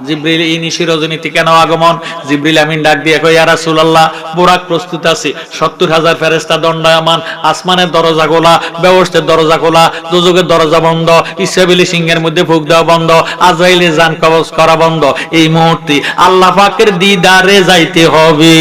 জিবরিল এই নিশি রজনীতে কেন আগমন? জিবরিল আমিন ডাক দিয়ে কয়, ইয়া রাসূলুল্লাহ, বুরাক প্রস্তুত আছে, 70,000 ফেরেশতা দণ্ডায়মান, আসমানের দরজা খোলা, বেহেশতের দরজা খোলা, দোজখের দরজা বন্ধ, ইসরাফিলের সিংহের মধ্যে ফুঁক দেওয়া বন্ধ, আজরাইলের জান কবজ করা বন্ধ। এই মুহূর্তে আল্লাহ পাকের দিদারে যাইতে হবে।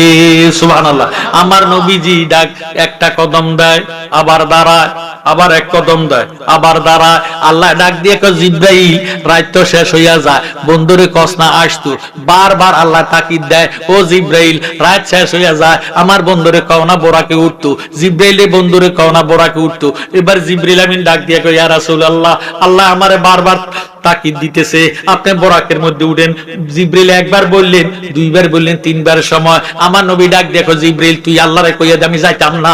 সুবহানাল্লাহ। আমার নবীজি ডাক, একটা কদম দেয়, আবার দাঁড়ায়, আবার এক কদম দেয়, আবার দাঁড়ায়। আল্লাহ ডাক দিয়ে কয়, জিবরাইল, রাত তো শেষ হইয়া যায়, বন্ধুরে কসনা আসতো। বারবার আল্লাহ তাকিদ দেয়, ও জিবরাইল, রাত শেষ হইয়া যায়, আমার বন্ধুরে কওনা বোরাকে উঠতো। জিবরাইলে বন্ধুরে কওনা বোরাকে উঠতো। এবার জিবরিল আমিন ডাক দিয়ে কয়, ইয়া রাসূলুল্লাহ, আল্লাহ আমারে বারবার তাকিদ দিতেছে, আপনি বোরাকের মধ্যে উঠেন। জিবরিল একবার বললেন, দুইবার বললেন, তিনবার সময় আমার নবী ডাক দেখো, জিবরিল, তুই আল্লাহরে কইয়া দে আমি যাইতাম না।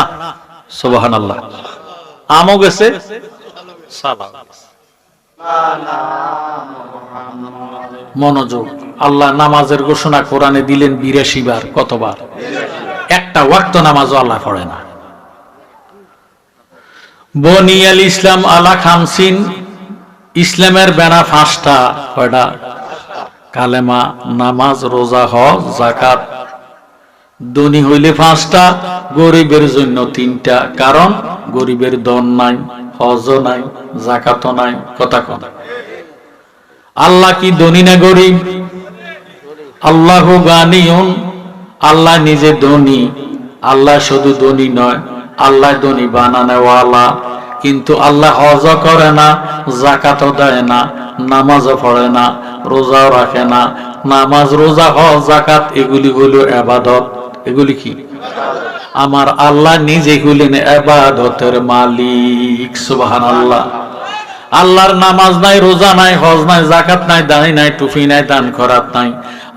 সুবহানাল্লাহ। আমও গেছে, মনোযোগ। আল্লাহ নামাজের ঘোষণা কোরআনে দিলেন 82 বার। কতবার? একটা ওয়াক্ত নামাজও আল্লাহ পড়ে না। বনিয়াল ইসলাম আলা খামসিন, ইসলামের বেনা 5টা। কয়টা? কালেমা, নামাজ, রোজা, হজ, যাকাত। ধনী হইলে 5টা, গরিবের জন্য 3টা। কারণ গরিবের ধন নাই, হজও নাই, যাকাতও নাই। কথা কথা। আল্লাহ কি ধনী না গরিব? আল্লাহু গানিউন, আল্লাহ নিজে ধনী। আল্লাহ শুধু ধনী নয়, আল্লাহ ধনী বানানোওয়ালা। কিন্তু আল্লাহ হজও করে না, যাকাতও দেয় না, নামাজও পড়ে না, রোজাও রাখে না। নামাজ, রোজা, হজ, যাকাত এগুলি হলো ইবাদত। এগুলি কি? আমার আল্লাহ নিজে হলেন ইবাদতের মালিক। সুবহানাল্লাহ। আল্লাহর নামাজ নাই, রোজা নাই, হজ নাই, যাকাত নাই, দাড়ি নাই, টুপি নাই, দান খয়রাত নাই।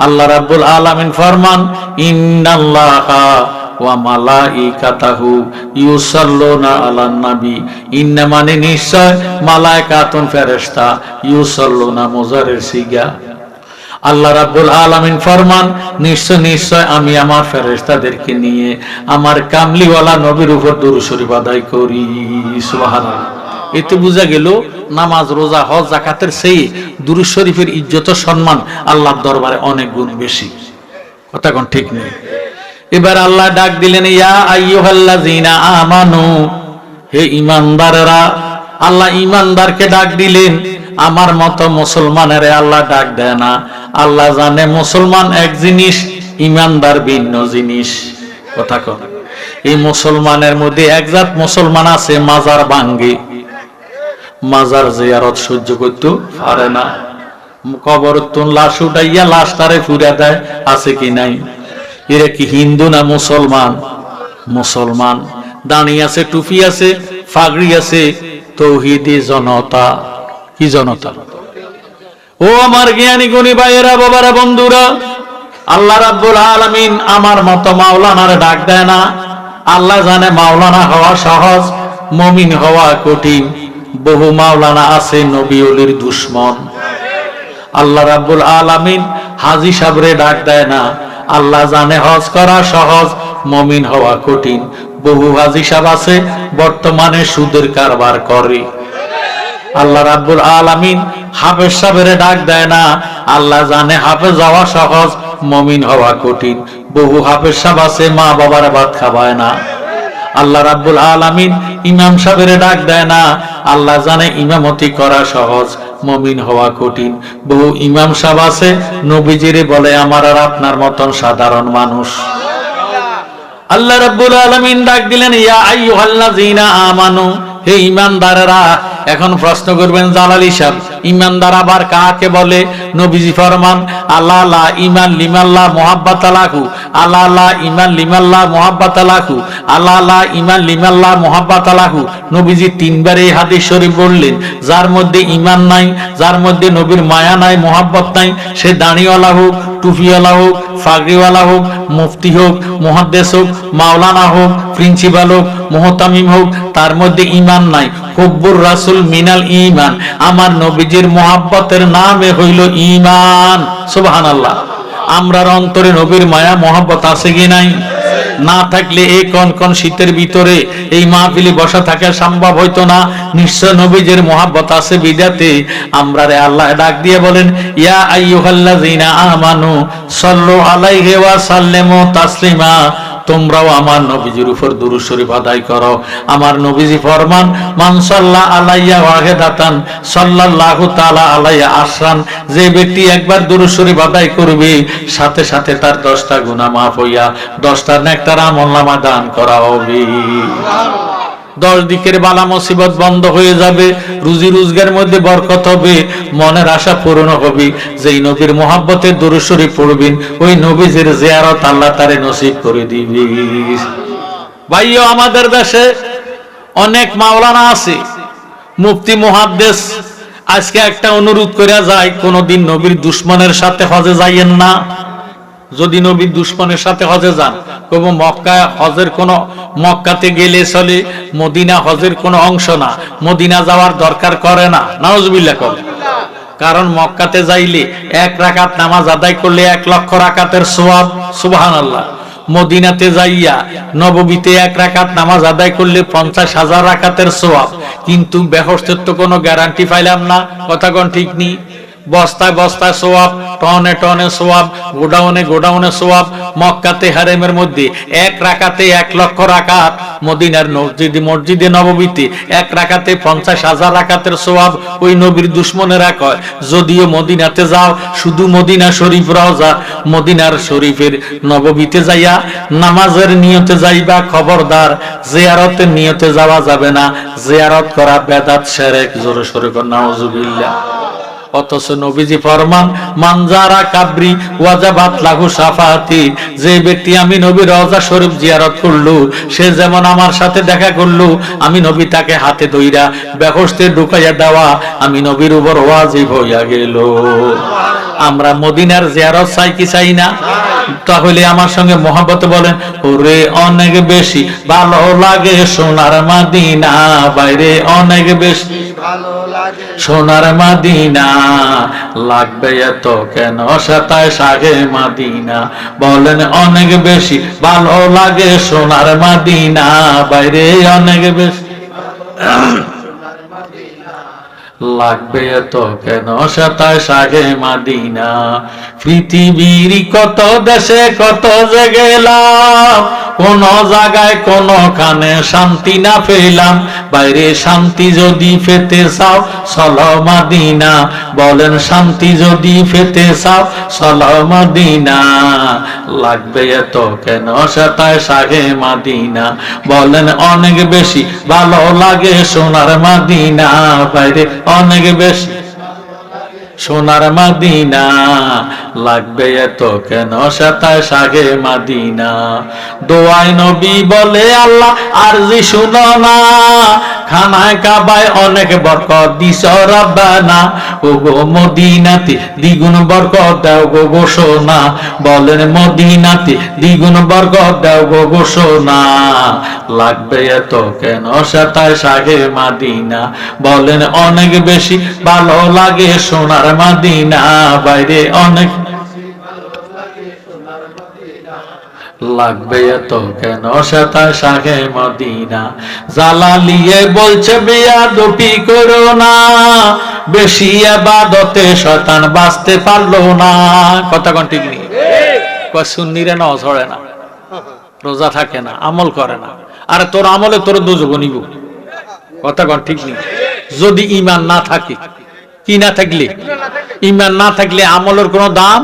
আল্লাহ রাব্বুল আলামিন ফরমান, ইন্নাল্লাহা ওয়া মালাইকাতাহু ইউসাল্লুনা আলান নবী। ইন্না মানে নিশ্চয়, মালায়েকাতুন ফেরেশতা, ইউসাল্লুনা মুজারের সিগা। আল্লাহ রাব্বুল আলামিন ফরমান, নিশ্চয় নিশ্চয় আমি আমার ফেরেশতাদেরকে নিয়ে আমার কামলিওয়ালা নবীর উপর দুরূদ শরীফ আদায় করি। সুবহানাল্লাহ। এতে বোঝা গেল নামাজ, রোজা, হজ, যাকাতের সেই দুরূদ শরীফের ইজ্জত সম্মান আল্লাহর দরবারে অনেক গুণ বেশি। কথা কোন ঠিক নেই? এবার আল্লাহ ডাক দিলেন, ইয়া আইয়ুহাল্লাযীনা আমানু, হে ঈমানদাররা। আল্লাহ ঈমানদারকে ডাক দিলেন। আমার মতো মুসলমানের আল্লাহ ডাক দেয় না। আল্লাহ জানে মুসলমান এক জিনিস, ঈমানদার ভিন্ন জিনিস। কথা কন। এই মুসলমানের মধ্যে একজাত মুসলমান আছে, মাজার ভাঙ্গে, মাজার জিয়ারত সহ্য করতে পারে না। কবর তুন লাশ উঠাইয়া লাশটারে ফুরা দেয়, আছে কি নাই? এরা কি হিন্দু না মুসলমান? মুসলমান। দাঁড়ি আছে, টুপি আছে, পাগড়ি আছে, তৌহিদি জনতা। কি জনতা? ও আমার জ্ঞানী গুণী ভাইয়েরা, বাবারা, বন্ধুরা, আল্লাহ রাব্বুল আলামিন আমার মতো মাওলানার ডাক দেয় না। আল্লাহ জানে মাওলানা হওয়া সহজ, মুমিন হওয়া কঠিন। বহু মাওলানা আছে নবী ওলির দুশমন। আল্লাহ রাব্বুল আলামিন হাজী সাহেবরে ডাক দেয় না। আল্লাহ জানে হজ করা সহজ, মুমিন হওয়া কঠিন। বহু হাজী সাহেব আছে বর্তমানে সুদের কারবার করে। আল্লাহ রাব্বুল আলামিন হাফেজ সাহেবরে ডাক দেয় না। আল্লাহ জানে হাফেজ হওয়া সহজ, মুমিন হওয়া কঠিন। বহু হাফেজ সাহেব আছে মা বাবার ভাত খাওয়ায় না। আল্লাহ রাব্বুল আলামিন ইমাম সাহেবরে ডাক দেয় না। আল্লাহ জানে ইমামতি করা সহজ, মুমিন হওয়া কঠিন। বহু ইমাম সাহেব আছে নবীজিরে বলে আমার আর আপনার মতন সাধারণ মানুষ। আল্লাহ রাব্বুল আলামিন ডাক দিলেন, ইয়া আইয়ুহাল্লাযীনা আমানু, হে ঈমানদাররা। এখন প্রশ্ন করবেন জালালী সাহেব, ঈমানদার আবার কাকে বলে? নবীজি ফরমান, আল্লাহ লা ঈমান লিমাল্লাহ মুহাব্বাতালাহু, আল্লাহ লা ঈমান লিমাল্লাহ মুহাব্বাতালাহু, আল্লাহ লা ঈমান লিমাল্লাহ মুহাব্বাতালাহু। নবীজি 3বার এই হাদিস শরীফ বললেন। যার মধ্যে ঈমান নাই, যার মধ্যে নবীর মায়া নাই, মুহাব্বত নাই, সে দাড়িওয়ালা হোক, টুপিওয়ালা হোক, পাগড়িওয়ালা হোক, মুফতি হোক, মুহাদ্দিস হোক, মাওলানা হোক, প্রিন্সিপাল হোক, মুহতামিম হোক, তার মধ্যে ঈমান নাই। হুব্বুর রাসূল মিনাল ঈমান, আমার নবীজির মুহাব্বতের নামে হইল ঈমান। সুবহানাল্লাহ। আমরার অন্তরে নবীর মায়া মুহাব্বত আছে কি নাই? না থাকলে এই কনকন শীতের ভিতরে এই মাহফিলে বসা থাকা সম্ভব হইতো না। নিশ্চয় নবীজির মহব্বত আছে বিদাতে আমরা রে আল্লাহ ডাক দিয়ে বলেন, ইয়া আইয়ুহাল্লাযিনা আমানু সাল্লু আলাইহি ওয়া সাল্লিমু তাসলিমা, তোমরাও আমার নবীজির উপর দুরূদ শরীফ আদায় করো। আমার নবীজি ফরমান, মান সাল্লা আলাইয়া ওয়াহিদাতান সাল্লাল্লাহু তাআলা আলাইহি আশরান, যে ব্যক্তি একবার দুরূদ শরীফ আদায় করবে সাথে সাথে তার 10টা গুনাহ মাফ হইয়া 10টা নেকটার আমলনামা দান করা হবে। 10 দিকের বালা মুসিবত বন্ধ হয়ে যাবে, রুজি রোজগার মধ্যে বরকত হবে, মনের আশা পূরণ হবে। যেই নবীর মহব্বতে দুরূদ শরীফ পড়বেন ওই নবীজির জিয়ারত আল্লাহ তারে নসিব করে দিবে। ভাইও আমাদের দেশে অনেক মাওলানা আছে, মুফতি মুহাদ্দিস। আজকে একটা অনুরোধ করা যায়, কোনদিন নবীর দুশমনের সাথে হজে যাইয়েন না। যদি নবীর দুশমনের সাথে হজে যান, কব মক্কা হজের কোন, মক্কাতে গেলে চলে, মদিনা হজের কোনো অংশ না, মদিনা যাওয়ার দরকার করে না, নাউজুবিল্লাহ করে। কারণ মক্কাতে যাইলে 1 রাকাত নামাজ আদায় করলে 1 লক্ষ রাকাতের সওয়াব, সুবহানাল্লাহ। মদিনাতে যাইয়া নববীতে 1 রাকাত নামাজ আদায় করলে 50,000 রাকাতের সওয়াব। কিন্তু বেহেশতের তো কোনো গ্যারান্টি পাইলাম না, কথা কোন ঠিক নেই। বস্তায় বস্তায় সওয়াব, টনে টনে সওয়াব, গোডাউনে গোডাউনে সওয়াব। মক্কাতে হারেমের মধ্যে 1 রাকাতে 1 লক্ষ রাকাত, মদিনার মসজিদে নববীতে 1 রাকাতে 50,000 রাকাতের সওয়াব। ওই নবীর দুশমনেরা কয়, যদিও মদিনাতে যাও, শুধু মদিনা শরীফ রওজা মদিনার শরীফের নববীতে যাইয়া নামাজের নিয়তে যাইবা, খবরদার জিয়ারতের নিয়তে যাওয়া যাবে না। জিয়ারত করা বেদাত, শিরক। জোরে সোরে কর নাউজুবিল্লাহ। অথচ নবীজি ফরমান, মানজারা কাবরি ওয়াজাবাত লাহু শাফাআতি, যে ব্যক্তি আমি নবীর রওজা শরীফ জিয়ারত করলো, সে যেমন আমার সাথে দেখা করলো, আমি নবী তাকে হাতে ধইরা বেহেশতে ঢুকাইয়া দেওয়া আমি নবীর উপর ওয়াজিব হইয়া গেল। আমরা মদিনার জিয়ারত চাই কি চাই না? তাহলে আমার সঙ্গে মহব্বত বলেন, ওরে অনেক বেশি ভালো লাগে সোনার মদিনা, বাইরে অনেক বেশি ভালো লাগে সোনার মদিনা, লাগবে এত কেন সাতায় সাগে মদিনা, বলেন অনেক বেশি ভালো লাগে সোনার মদিনা, বাইরে অনেক বেশি লাগবে এত কেন সাতায় সাগে মদিনা। পৃথিবীর কত দেশে কত গেলাম, কোন জায়গায় কোনখানে শান্তি না পেলাম, বাইরে শান্তি যদি পেতে চাও চলো মদিনা, বলেন শান্তি যদি পেতে চাও চলো মদিনা, লাগবে এত কেন সাতায় সাগে মদিনা, বলেন অনেক বেশি ভালো লাগে সোনার মদিনা, বাইরে অনেক বেশি সোনার মদিনা, লাগবে এত কেন সাতায় সাগে মদিনা। দোয়ায় নবী বলে আল্লাহ আরজি শুনো না, খানায় কাবায় অনেক বরকত দিছ রব্বানা, ও গো মদিনাতে দ্বিগুণ বরকত দাও গো ঘোষণা, বলেন মদিনাতে দ্বিগুণ বরকত দাও গো ঘোষণা, লাগবে এত কেন সাতায় সাগে মদিনা, বলেন অনেক বেশি ভালো লাগে সোনার মদিনা, বাইরে অনেক লাগবে এত কেন সাতায় সাগে মদিনা। জালালিয়ে বলছে বেয়াদবি করো না, বেশি ইবাদতে শয়তান বাঁচতে পারলো না, কথা কোন ঠিক নেই। সুন্নিরা না ছড়ে না, রোজা থাকে না, আমল করে না, আর তোর আমলে তোর দোজখ নিব, কথা কোন ঠিক নেই। যদি ঈমান না থাকে, কি না থাকলে, ঈমান না থাকলে আমলের কোনো দাম।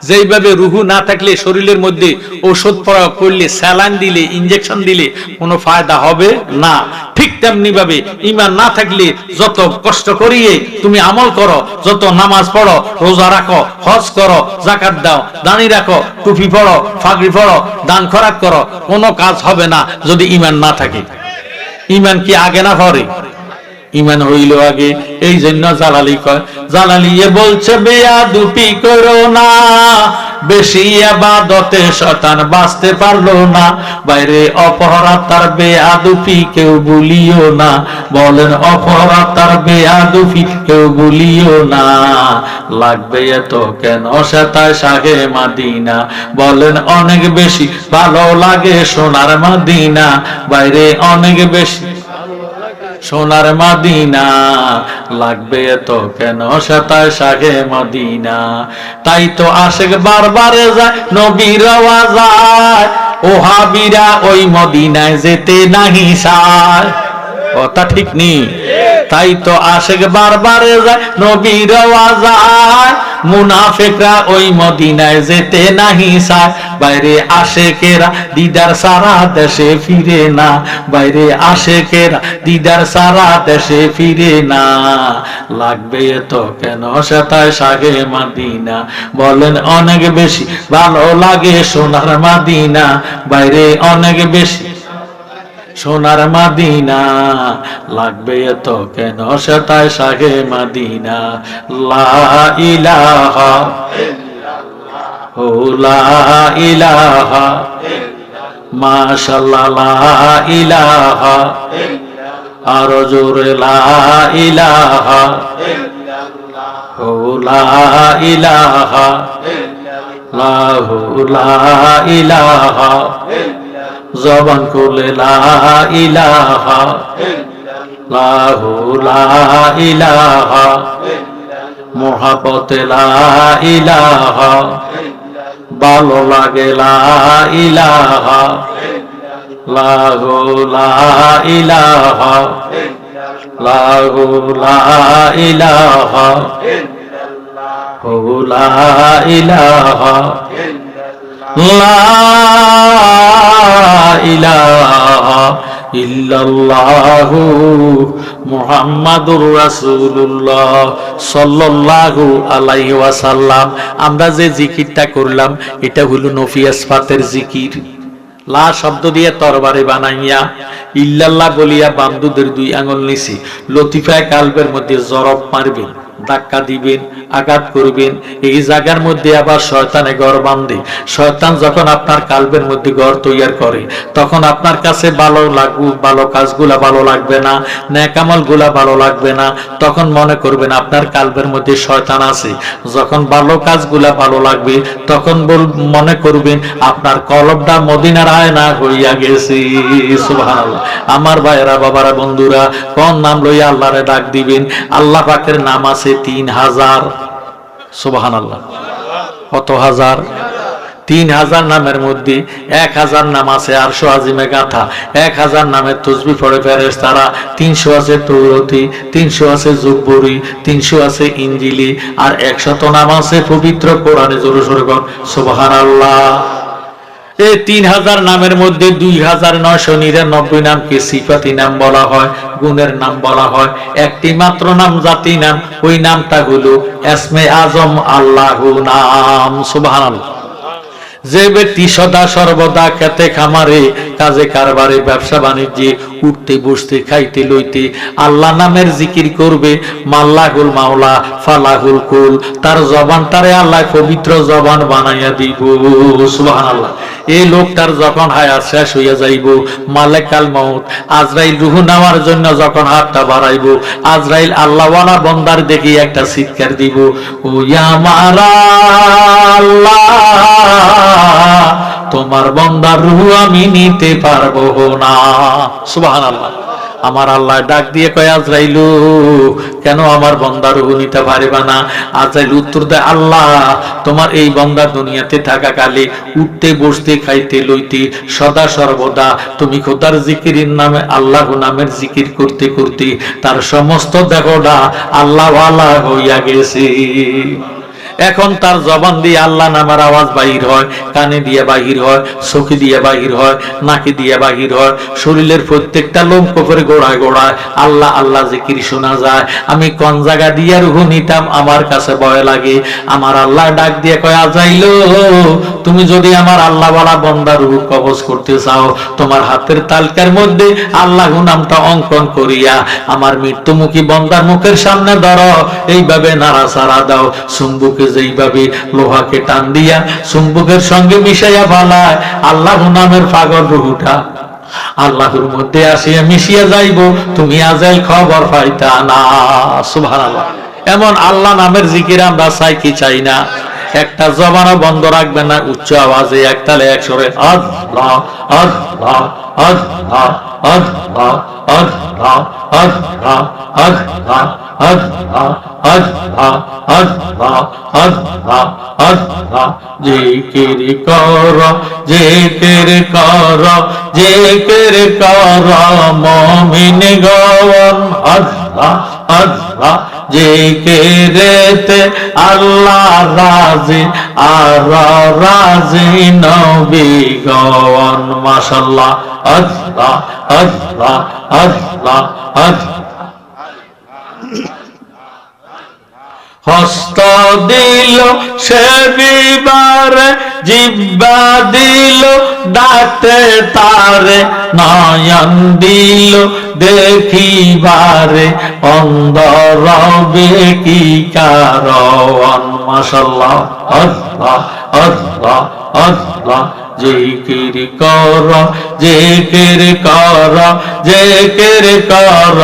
যেইভাবে রুহু না থাকলে শরীরের মধ্যে ঔষধ প্রয়োগ করলে, স্যালাইন দিলে, ইনজেকশন দিলে কোনো ফায়দা হবে না, ঠিক তেমনি ভাবে ঈমান না থাকলে যত কষ্ট করিয়ে তুমি আমল করো, যত নামাজ পড়ো, রোজা রাখো, হজ করো, যাকাত দাও, দানি রাখো, টুপি পড়ো, পাগড়ি পড়ো, দান খয়রাত করো, কোনো কাজ হবে না যদি ঈমান না থাকে। ঈমান কি আগে না পরে? ঈমান হইল আগে। এই জন্য জালালি কয়, জালালিয়ে বলছে বেয়াদবি করো না, বেশি ইবাদতে শয়তান বাঁচতে পারলো না। বাইরে অপরাধ তার বেয়াদুফি কেউ ভুলিও না, বলেন অপরাধ তার বেয়াদুফি কেউ ভুলিও না। লাগবে এত কেন সেতায় শাহে মাদিনা, বলেন অনেক বেশি ভালো লাগে সোনার মাদিনা। বাইরে অনেক বেশি সোনার মাদিনা, লাগবে এত কেন সেতায় শাহে মদিনা। তাই তো আশেক বারবারে যায় নবীর যায়, ওহাবিরা ওই মদিনায় যেতে নাহি চায়। কথা ঠিক নেই? তাই তো আশেক বারবারে যায় নবীর যায়, মুনাফিকরা ওই মদিনায় যেতে নাহি চায়। বাইরে আশেকেরা দিদার সারা দেশে ফিরে না, বাইরে আশেকেরা দিদার সারা দেশে ফিরে না। লাগবে এত কেন সেতায় শাহে মাদিনা, বলেন অনেক বেশি ভালো লাগে সোনার মাদিনা। বাইরে অনেক বেশি সোনার মাদিনা, লাগবে এত কেন সেতায় শাহে মাদিনা। লা ইলাহা ও লা ইলাহা মাশাআল্লাহ, লা ইলাহা আর জোরে লা ইলাহা ও লা ইলাহা লাহু লা ইলাহা, জবান খুলে লা ইলাহা লাহু লা ইলাহা, মোহাব্বতে লা ইলাহা, ভালো লাগে লা ইলাহা লাহু লা ইলাহা লাহু লা ইলাহা ও লা ইলাহা লা ইলাহা ইল্লাল্লাহু মুহাম্মাদুর রাসূলুল্লাহ সাল্লাল্লাহু আলাইহি ওয়াসাল্লাম। আমরা যে জিকিরটা করলাম এটা হলো নফি আসফাতের জিকির। লা শব্দ দিয়ে তরবারি বানাইয়া ইল্লাল্লাহ বলিয়া বান্দুদের দুই আঙ্গুল নিছি লতিফায়ে কালবের মধ্যে জরব মারবেন, ধাক্কা দিবেন, আঘাত করবেন। এই জায়গার মধ্যে আবার শয়তানে ঘর বাঁধে। শয়তান যখন আপনার কালবের মধ্যে ঘর তৈরি করে তখন আপনার কাছে ভালো কাজগুলা ভালো লাগবে না, নেক আমলগুলা ভালো লাগবে না। তখন মনে করবেন আপনার কালবের মধ্যে শয়তান আছে। যখন ভালো কাজগুলা ভালো লাগবে তখন মনে করবেন আপনার কলবটা মদিনার আয়না হইয়া গেছে। সুবহানাল্লাহ। আমার ভাইরা বাবারা বন্ধুরা, কোন নাম লইয়া আল্লাহরে ডাক দিবেন? আল্লাহ পাকের নাম আছে 3000। সুবহানাল্লাহ। কত হাজার? 3000 নামের মধ্যে 1000 নাম আছে আরশ আজিমে গাঁথা। 1000 নামের তসবিহ পড়ে ফেরেশতারা। 300 আছে তৌরাতে, 300 আছে জুবুরি, 300 আছে ইনজিলি, আর 100 নাম আছে পবিত্র কোরআনে। জোরে সোরে বল সুবহানাল্লাহ। এই 3000 নামের মধ্যে 2999 নামকে সিফাতি নাম বলা হয়, গুণের নাম বলা হয়। একটি মাত্র নাম জাতি নাম, ওই নামটা হলো ইসমে আজম আল্লাহু নাম। সুবহানাল্লাহ। যে ব্যক্তি সদা সর্বদা খেতে খামারে কাজে কারবারে ব্যবসা বাণিজ্যে উঠতে বসতে খাইতে লইতে আল্লাহ নামের জিকির করবে, মাল্লাহুল মাওলা ফালাহুল কুল, তার জবানটারে আল্লাহ পবিত্র জবান বানাইয়া দিব। সুবহানাল্লাহ। এই লোকটার যখন হায়াত শেষ হইয়া যাইব, মালেকাল মউত আজরাইল রূহ নেওয়ার জন্য যখন হাতটা বাড়াইব, আজরাইল আল্লাহওয়ালা বন্দার দেখি একটা চিৎকার দিব, ও ইয়া মারা আল্লাহ, তোমার বান্দার রূহ আমি নিতে পারবো না। সুবহানাল্লাহ। আমার আল্লাহ ডাক দিয়ে কয়, আজরাইল কেন আমার বান্দার রূহ নিতে পারবে না? আজরাইল উত্তর দেয়, আল্লাহ তোমার এই বান্দা দুনিয়াতে থাকাকালে উঠতে বসতে খাইতে লইতে সদা সর্বদা তুমি খোদার জিকিরের নামে আল্লাহ নামের জিকির করতে করতে তার সমস্ত দেহটা আল্লাহওয়ালা হইয়া গেছে। এখন তার জবান দিয়ে আল্লাহ নামের আওয়াজ বাহির হয়, কানে দিয়ে বাহির হয়, চোখে দিয়ে বাহির হয়, নাকে দিয়ে বাহির হয়, শরীরের প্রত্যেকটা লোম কোপরে গোড়ায় গোড়ায় আল্লাহ আল্লাহ জিকির শোনা যায়। আমি কোন জায়গা দিয়ে রূহ নিতাম আমার কাছে ভয় লাগে। আমার আল্লাহ ডাক দিয়ে কয়, আজাইল তুমি যদি আমার আল্লাহ ওয়ালা বান্দা রূহ কবজ করতে চাও, তোমার হাতের তালকার মধ্যে আল্লাহ নামটা অঙ্কন করিয়া আমার মৃত্যুমুখী বান্দার মুখের সামনে ধরো, এইভাবে নাড়াচাড়া দাও, চুম্বুকে চুম্বকে যেইভাবে লোহাকে টান দিয়া চুম্বকের সঙ্গে মিশাইয়া ফালায়, আল্লাহ নামের পাগল রুহুটা আল্লাহর মধ্যে আসিয়া মিশিয়া যাইব, তুমি আজাইল খবর পাইতা না। সুবহানাল্লাহ। এমন আল্লাহ নামের জিকির আমরা চাই কি চাই না? একটা জবানও বন্ধ রাখবেন না, উচ্চ আওয়াজে একতালে একসরে আল্লাহ আল্লাহ আল্লাহ আল্লাহ আল্লাহ আল্লাহ আল্লাহ আল্লাহ আল্লাহ আল্লাহ আল্লাহ আল্লাহ। জিকির কর জিকির কর জিকির কর মুমিন গণ, আল্লাহ আল্লাহ। জিকিরেতে আল্লাহ রাজি আর রাজি নবী গণ, মাশাআল্লাহ। আল্লাহ আল্লাহ আল্লাহ আল্লাহ। হস্ত দিল সে বিবারে, জিহ্বা দিল ডাকতে তারে, নয়ন দিল দেখিবারে, অন্ধ রবে কি কারণ, মাশাআল্লাহ। আল্লাহ আল্লাহ আল্লাহ। জিকির কর জিকির কর জিকির কর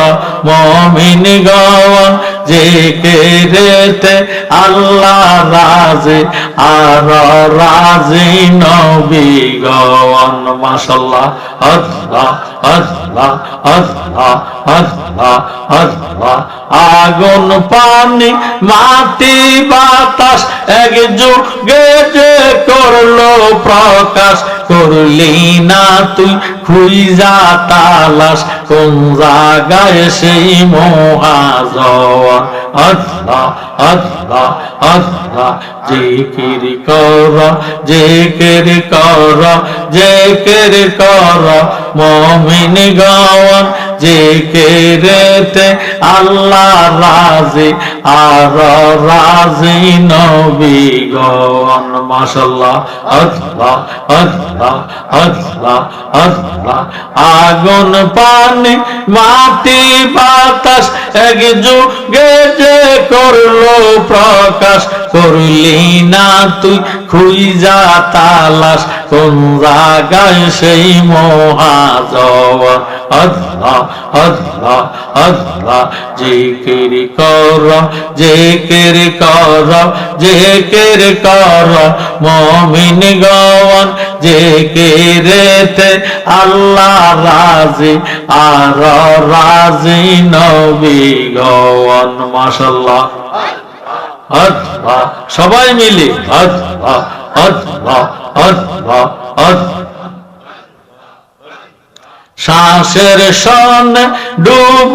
মুমিন গণ, জিকিরেতে আল্লাহ রাজি আর রাজি নবী গণ, মাশাআল্লাহ। আল্লাহ আল্লাহ আল্লাহ আল্লাহ আল্লাহ। আগুন পানি মাটি বাতাস একযোগে যে করলো প্রকাশ, করলি না তুই খুঁজা তালাশ, কোন জায়গায় সেই মহাজন, আল্লাহ আল্লাহ আল্লাহ। জিকির কর জিকির কর জিকির কর মুমিন গণ, জিকিরেতে আল্লাহ রাজি আর রাজি নবী গণ, মাশাআল্লাহ। আল্লাহ আল্লাহ আল্লাহ আল্লাহ। আগুন পানি মাটি বাতাস একযোগে যে করলো প্রকাশ, করলি না তুই খুঁজা তালাশ, কোন জায়গায় সেই মহাজন, আল্লাহ আল্লাহ আল্লাহ। জিকির কর জিকির কর জিকির কর মুমিন গণ, জিকিরেতে আল্লাহ রাজি আর রাজি নবী গণ, মাশাআল্লাহ। আল্লাহ। সবাই মিলে আল্লাহ আল্লাহ আল্লাহ আল্লাহ। শ্বাসের সন ডুব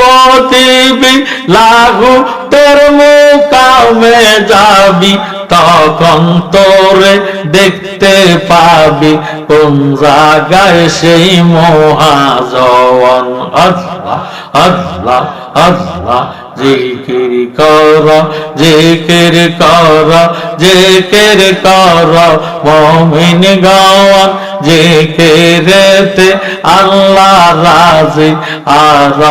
দিবি, লাগু তোর মুকামে যাবি, তখন তোরে দেখতে পাবি, কোন জায়গায় সেই মহাজন, আল্লাহ আল্লাহ আল্লাহ। জিকির কর জিকির কর জিকির কর মুমিন গণ, জিকিরেতে আল্লাহ রাজি আর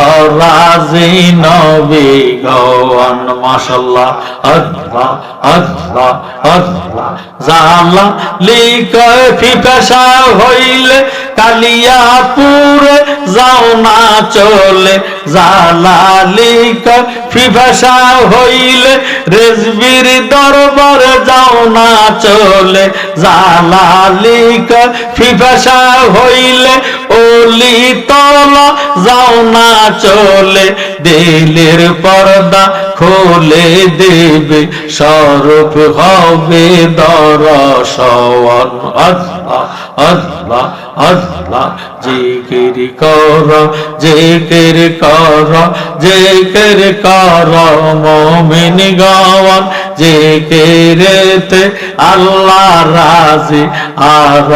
রাজি নবী গণ, মাশাআল্লাহ। আল্লাহ আল্লাহ আল্লাহ। জালা লিকয় পিপাসা হইলে কালিয়াপুরে যাও না চলে, জালালিক পিপাসা হইলে রেজবির দরবারে যাও না চলে, জালালিক পিপাসা হইলে ওলি তলা যাও না চলে, দিলের পর্দা খুলে দেবে স্বরূপ হবে দর্শন, আল্লাহ আল্লাহ আল্লাহ। জিকির কর জিকির কর জিকির কর মুমিন গণ, জিকিরেতে আল্লাহ রাজি আর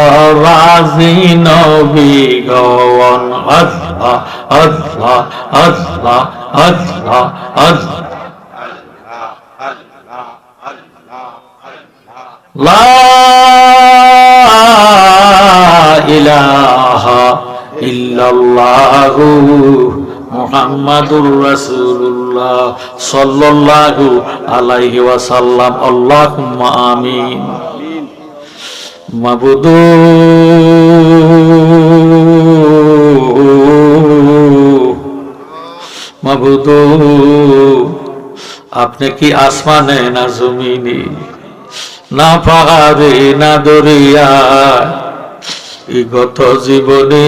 রাজি নবী গণ, আল্লাহ আল্লাহ আল্লাহ আল্লাহ আল্লাহ। লা ইলাহা ইল্লাল্লাহু মুহাম্মাদুর রাসূলুল্লাহ সাল্লাল্লাহু আলাইহি ওয়াসাল্লাম। আল্লাহুম্মা আমিন। মাবুদু মাবুদু, আপনি কি আসমানে না জমিনে, না পাহাড়ে না দরিয়া, এই গত জীবনে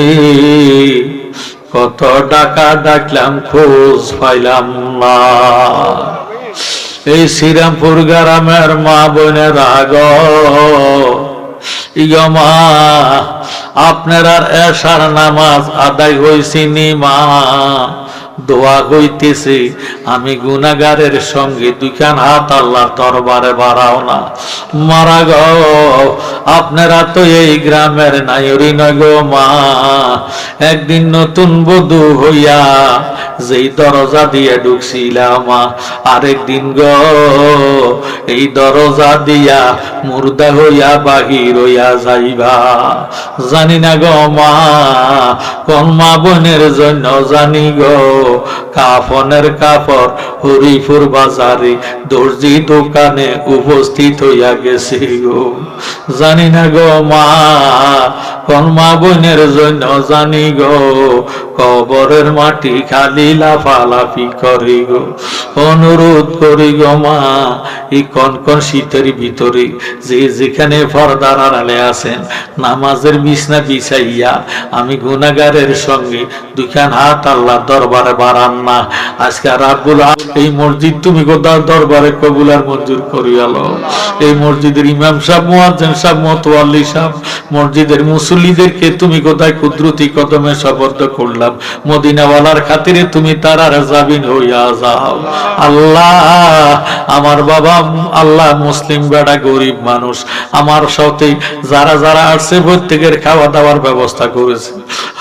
কত ডাকা ডাকলাম খোঁজ পাইলাম না। এই শ্রীরামপুর গ্রামের মা বোনের আগ ইগমা আপনার আর এশার নামাজ আদায় হইছিনি মা, দোয়া হইতেছে আমি গুনাহগারের সঙ্গে দুইখান হাত আল্লাহর দরবারে বাড়াও না। মারা গো আপনারা তো এই গ্রামের নায়রি নয় গো মা, একদিন নতুন বধূ হইয়া যেই দরজা দিয়ে ঢুকছিলাম মা, আরেকদিন গো এই দরজা দিয়া মুর্দা হইয়া বাহির হইয়া যাইবা। জানি না গো মা কোন মা বোনের জন্য জানি গো কাফনের কাপড় হরিপুর বাজারে দর্জি দোকানে উপস্থিত হইয়া গেছে গো। জানি না গো মা কোন মা বোনের জন্য জানি গো কবরের মাটি খালি লাফালাফি করে গো। অনুরোধ করি গো মা এই কনকন শীতের ভিতরে যে যেখানে পর্দার আড়ালে আছেন নামাজের বিছনা বিছাইয়া আমি গুনাহগারের সঙ্গে দুইখান হাত আল্লাহ দরবারে বাড়ান না। আজকে রাব্বুল এই মসজিদ তুমি গোদার দরবারে কবুল আর মঞ্জুর করিয়ালো। এই মসজিদের ইমাম সাহেব, মুয়াজ্জিন সাহেব, মুতাওয়াল্লি সাহেব, মসজিদের মুসল্লিদেরকে তুমি গোদায় কুদরতি কদমে সুবর্দ করলাম। মদিনাওয়ালার খাতিরে তুমি তারার জাবিন হইয়া যাও। আল্লাহ আমার বাবা আল্লাহ মুসলিম বেড়া গরিব মানুষ, আমার সাথে যারা যারা আসছে প্রত্যেকের খাওয়া দাওয়ার ব্যবস্থা করেছে।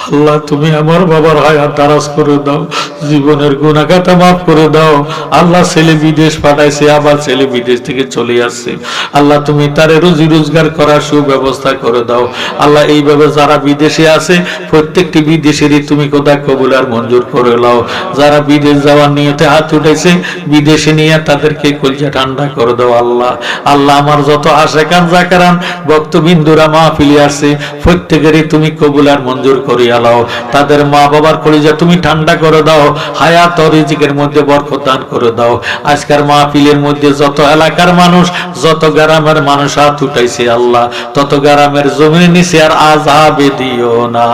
আল্লাহ তুমি আমার বাবার হায়াত দারাজ করে দাও, জীবনের গুনাহ খাতা মাফ করে দাও। আল্লাহ ছেলে বিদেশ পাঠাইছে, আবার ছেলে বিদেশ থেকে চলে আসছে। আল্লাহ তুমি তার রুজি রোজগার করার সুব্যবস্থা করে দাও। আল্লাহ এইভাবে যারা বিদেশে আছে প্রত্যেকটি বিদেশেরই তুমি খোদা কবুল আর মঞ্জুর করে নাও। যারা বিদেশ যাওয়ার নিয়তে হাত উঠাইছে বিদেশে নিয়ে তাদেরকে কলজা ঠান্ডা করে দাও। আল্লাহ আল্লাহ আমার যত আশেকান জাকারান ভক্তবিন্দুরা মাহফিলে আছে প্রত্যেকেরই তুমি কবুল আর মঞ্জুর করিয়া লাও। তাদের মা বাবার কলিজা তুমি ঠান্ডা করে দাও, হায়াত ও রিজিকের মধ্যে বরকত দান করে দাও। আজকের মাহফিলের মধ্যে যত এলাকার মানুষ যত গ্রামের মানুষ হাত উঠাইছে আল্লাহ তত গ্রামের জমির নিচে আর আযাবে দিও না।